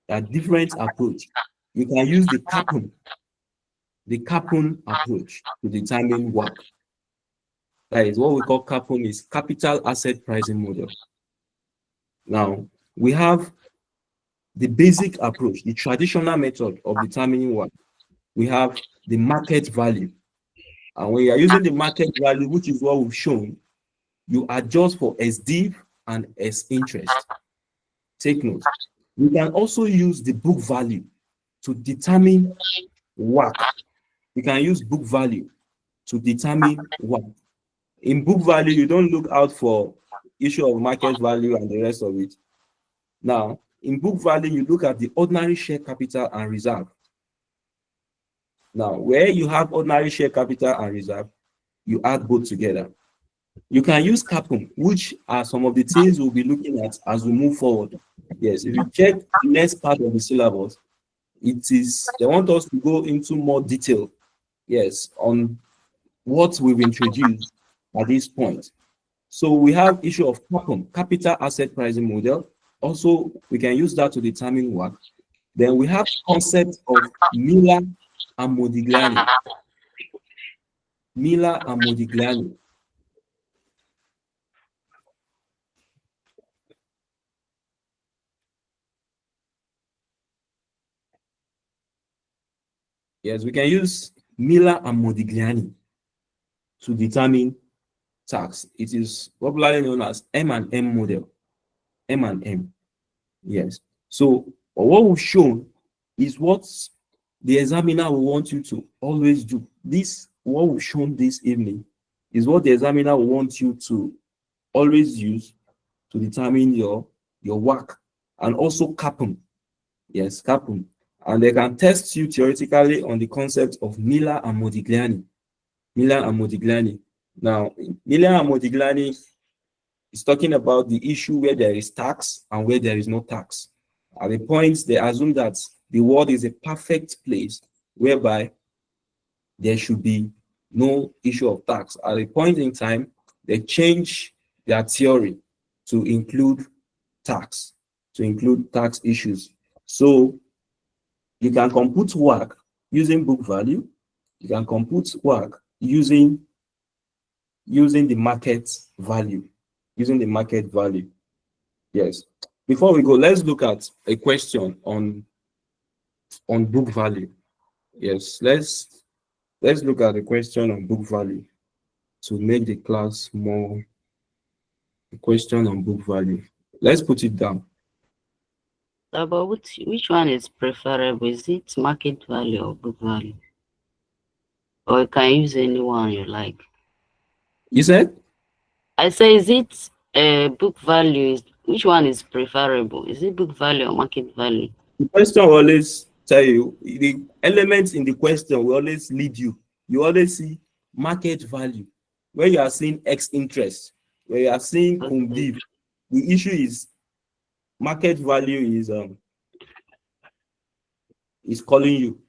There are different approaches. You can use the Capone approach to determine WACC. That is what we call Capone is capital asset pricing model. Now, we have the basic approach, the traditional method of determining WACC. We have the market value. And when you are using the market value, which is what we've shown, you adjust for SDIV and S interest. Take note. We can also use the book value to determine WACC. You can use book value to determine WACC. In book value, you don't look out for issue of market value and the rest of it. Now, in book value, you look at the ordinary share capital and reserve. Now, where you have ordinary share capital and reserve, you add both together. You can use CAPM, which are some of the things we'll be looking at as we move forward. Yes, if you check the next part of the syllabus, they want us to go into more detail, yes, on what we've introduced at this point. So we have issue of CAPM, capital asset pricing model. Also, we can use that to determine WACC. Then we have concept of Miller and Modigliani. Miller and Modigliani. Yes, we can use Miller and Modigliani to determine tax. It is popularly known as M&M model. M&M. Yes. So what we've shown is what the examiner will want you to always do. What we've shown this evening is what the examiner will want you to always use to determine your WACC, and also CAPM. Yes, CAPM. And they can test you theoretically on the concept of Miller and Modigliani. Miller and Modigliani. Now, Miller and Modigliani is talking about the issue where there is tax and where there is no tax. At the point, they assume that the world is a perfect place whereby there should be no issue of tax. At a point in time, they change their theory to include tax, issues. So you can compute WACC using book value. You can compute WACC using the market value. Yes. Before we go, let's look at a question on book value. Yes, let's look at the question on book value to make the class more. A question on book value. Let's put it down. But which one is preferable? Is it market value or book value? Or you can use any one you like. You said? I say, is it book value? Which one is preferable? Is it book value or market value? The question will always tell you, the elements in the question will always lead you. You always see market value. When you are seeing X interest, when you are seeing Kumdiv, the issue is market value is calling you.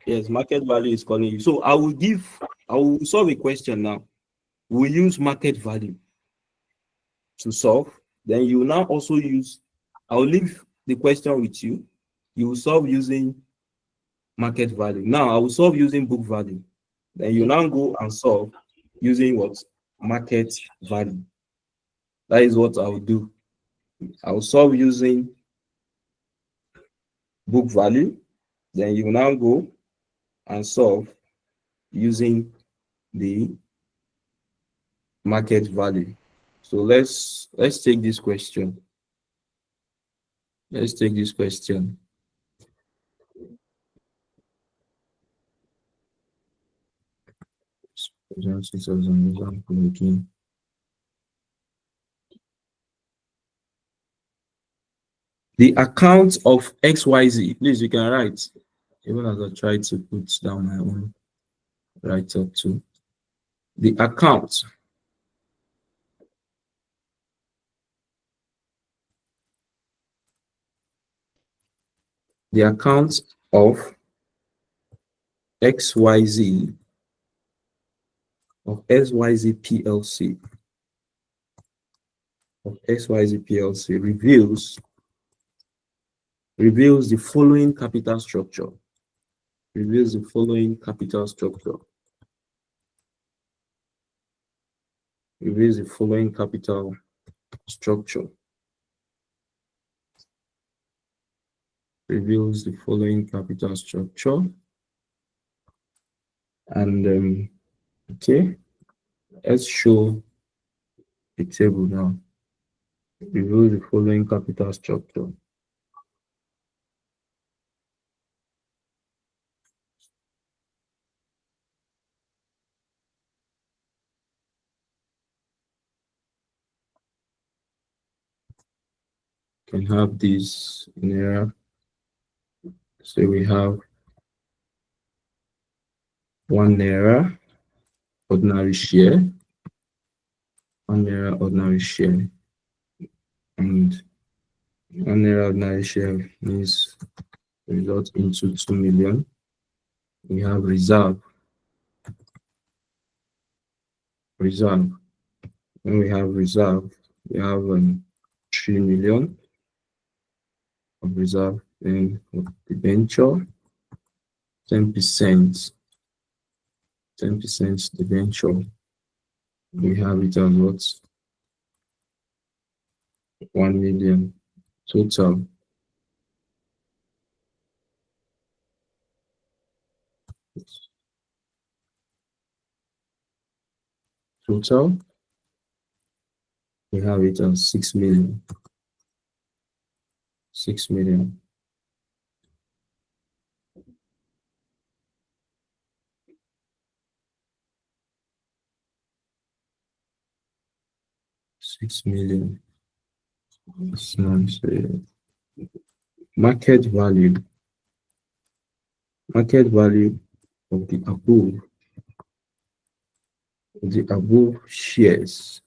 Yes, market value is calling you. So I will solve a question now. We use market value to solve. Then you will now also I'll leave the question with you. You will solve using market value. Now I will solve using book value. Then you now go and solve using what? Market value. That is what I will do. I will solve using book value. Then you now go and solve using the market value. So let's take this question. Let's take this question. The account of XYZ, please, you can write, even as I try to put down my own write up too. The account of XYZ of XYZ PLC reveals the following capital structure. Reveals the following capital structure. Reveals the following capital structure. Reveals the following capital structure. And okay, let's show the table now. Reveals the following capital structure. Can have these in here. So we have 1 naira, ordinary share, 1 naira ordinary share, and 1 naira ordinary share means result into 2 million. We have reserve. When we have reserve, we have 3 million of reserve. Then debenture, 10%, 10% debenture. We have it as what? 1 million total. Total, we have it as 6 million. 6 million. $6 million. Market value. Market value of the above shares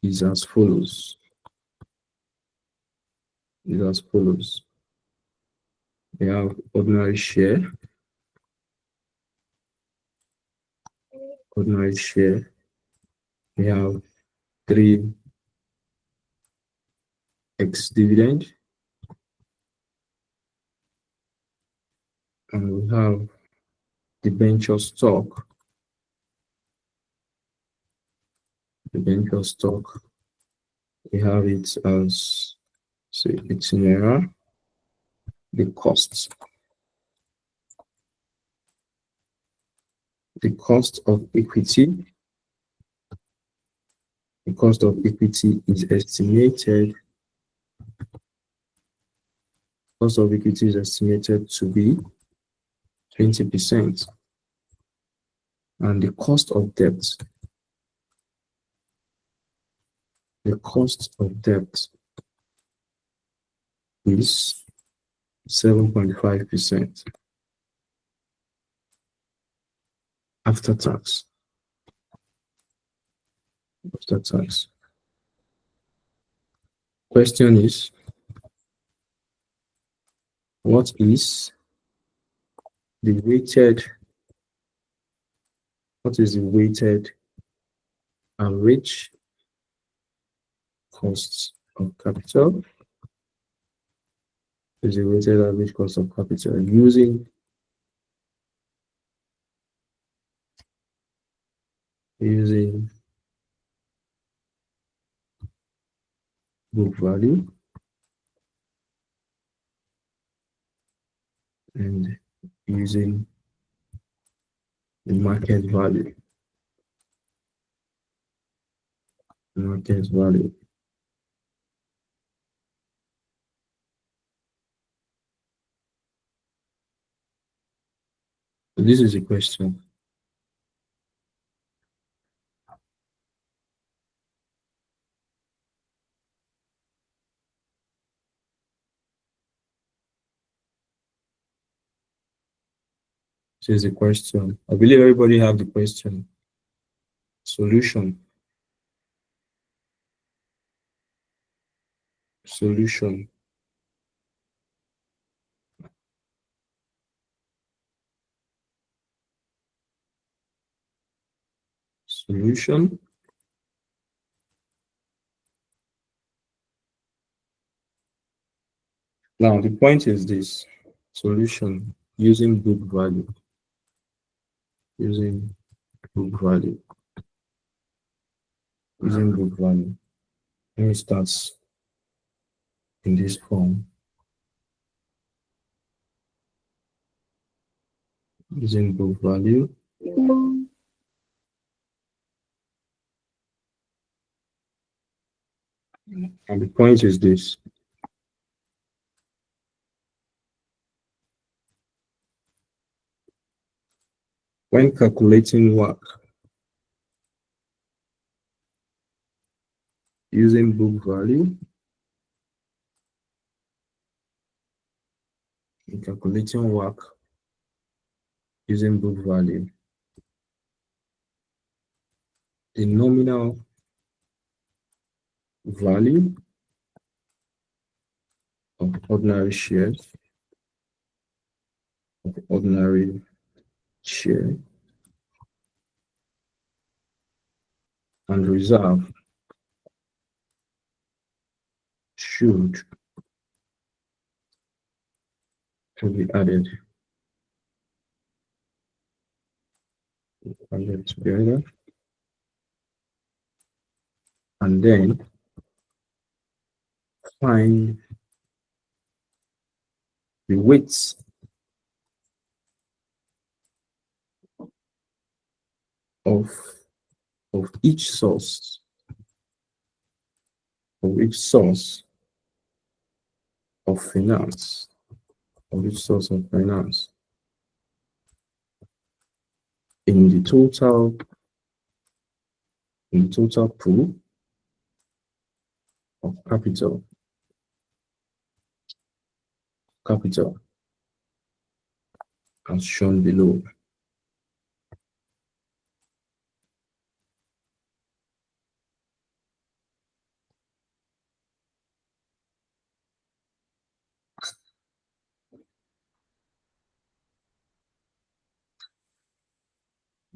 is as follows. We have ordinary share. We have 3x dividend, and we have debenture stock. We have it as, say, it's naira. The cost of equity. The cost of equity is estimated. Cost of equity is estimated to be 20%, and the cost of debt. The cost of debt is 7.5% after tax. Question is, what is the weighted average cost of capital? Is the weighted average cost of capital using book value and using the market value. So this is a question. This is a question. I believe everybody have the question. Solution. Now the point is this: solution using book value. Using book value. When it starts in this form, using book value, and the point is this: when calculating WACC using book value, in calculating WACC using book value, the nominal value of ordinary shares and reserve should be added together, and then find the weights of each source of finance in the total pool of capital as shown below.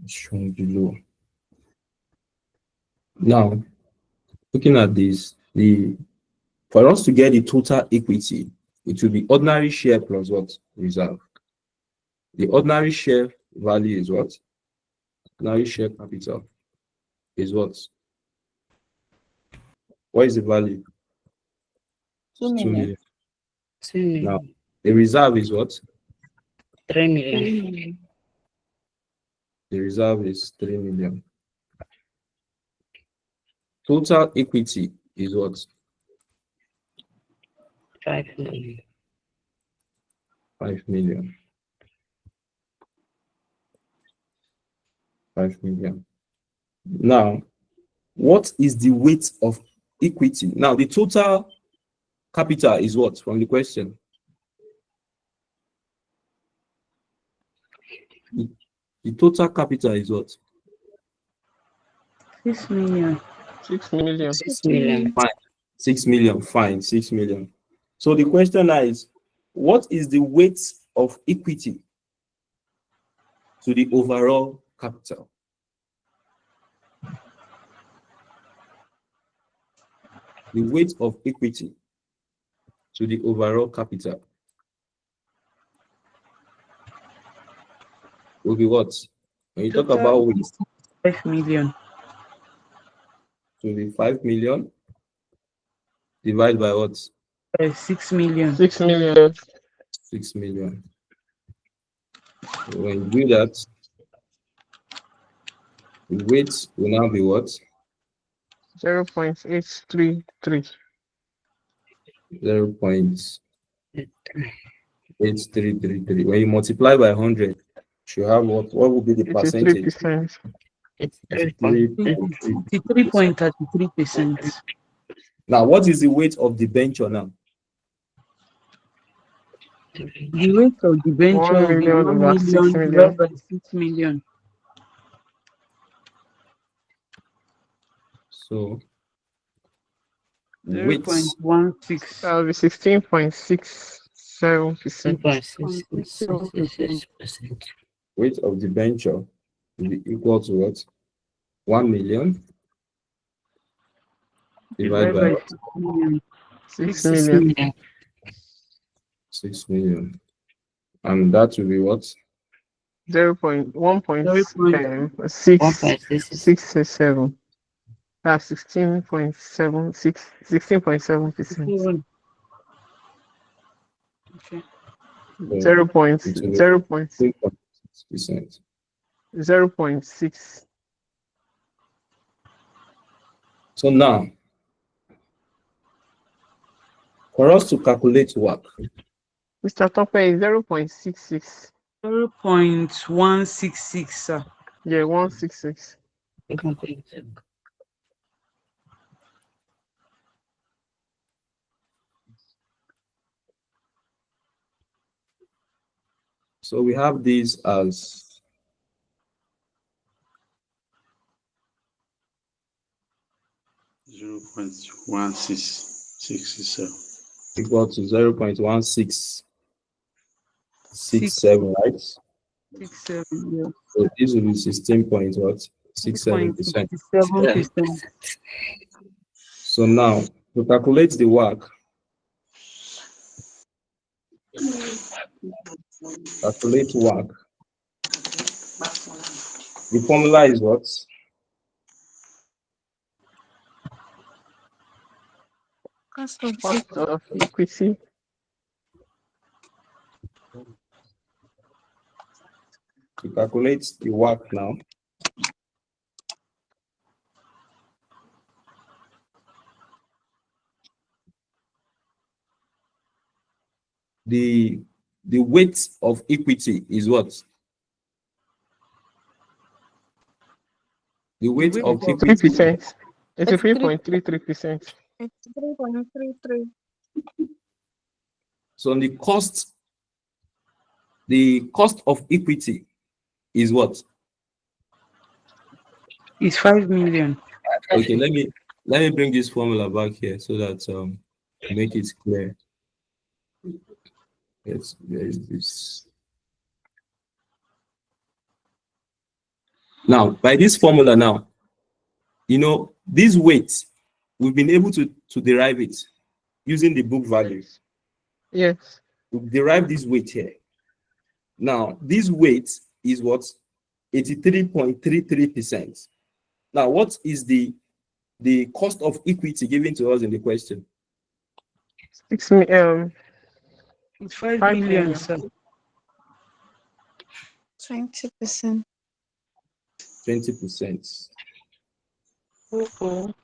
Shown below. Now, looking at this, for us to get the total equity, it will be ordinary share plus what? Reserve. The ordinary share value is what? Ordinary share capital is what? What is the value? 2 million. 2 million. Now, the reserve is what? 3 million. 3 million. The reserve is 3 million. Total equity is what? 5 million. 5 million. 5 million. Now, what is the weight of equity? Now, the total capital is what from the question? The total capital is what? 6 million. 6 million. 6 million. Fine. 6 million. Fine. 6 million. So the question now is, what is the weight of equity to the overall capital? The weight of equity to the overall capital will be what? When you talk about weight, 5 million. to be 5 million divided by what? 6 million. 6 million. 6 million. When you do that, the weight will now be what? 0.833. 0.8333. When you multiply by 100, you have what? What will be the percentage? 83%. It's 53.33%. Now, what is the weight of the venture now? The weight of the venture 1 will be million 1 over 6 million million. divided by 6 million. So, weight 0.16. That will be 16.67%. 2.66%. weight of the venture will be equal to what? 1 million divided by what? 6 million. 6 6 million. 6 million. And that will be what? 1.667. That's 16.7%. Okay. 0.6%. 0.6. So now, for us to calculate WACC, Mr. Topper is 0.66. 0.166, sir. Yeah, 166. So we have this as 0.1667 equal to 0.1667, right? 67, yeah. So this will be 16.67%. 6.67%. So now to calculate the WACC, calculate WACC. The formula is what? Cost of equity. To calculate the WACC now, the weight of equity is what? The weight of equity 3%. 83.33%. It's 3.33. So the cost of equity is what? It's 5 million. Okay, let me bring this formula back here so that make it clear. Yes, there is this. Now, by this formula now, you know, this weight, we've been able to derive it using the book value. Yes. We've derived this weight here. Now, this weight is what? 83.33%. Now, what is the cost of equity given to us in the question? It's 5 5 million, million. sir. 20%. 20%. Oh.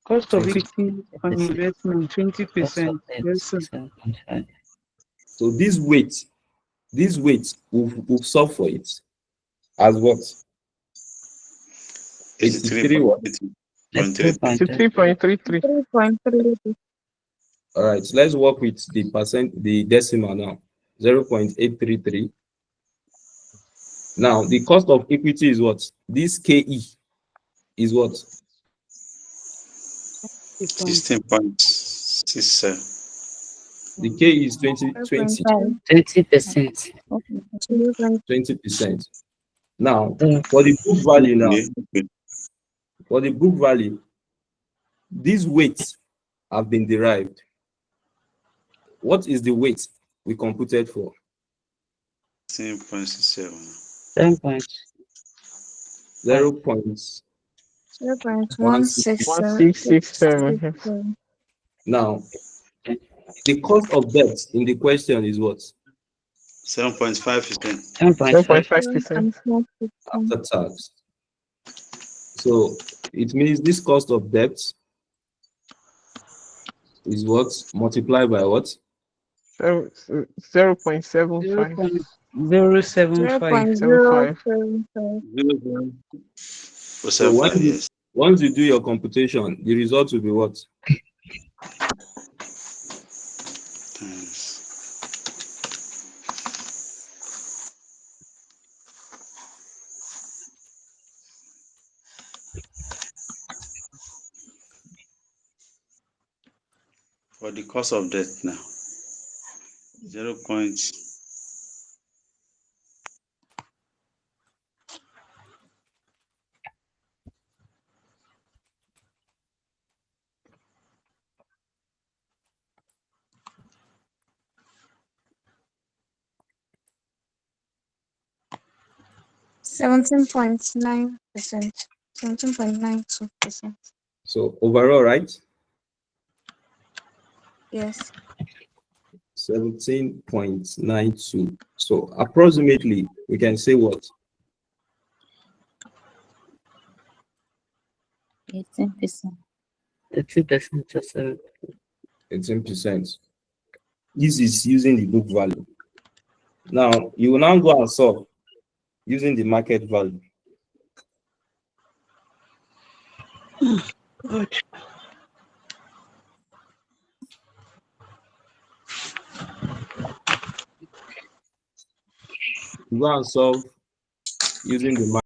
Cost of 20. equity on investment, 20%. Yes, sir. So this weight we'll solve for it as what? 83 what? 83.33. 3.33. All right, so let's work with the decimal now. 0.833. Now the cost of equity is what? This KE is what? 16.67. The K is 20. 20%. 20%. Now for the book value now, these weights have been derived. What is the weight we computed for? 10.67. 0.1667. Now, the cost of debt in the question is what? 7.5%. 7.5%. After tax. So it means this cost of debt is what? Multiplied by what? 0.75. 0.075. So once you do your computation, the result will be what? For the cost of debt now, 0. 17.9%. 17.92%. So overall, right? Yes. 17.92. So approximately, we can say what? 18%. 18%. 18%. This is using the book value. Now, you will now go and solve using the market value. Good. go and solve using the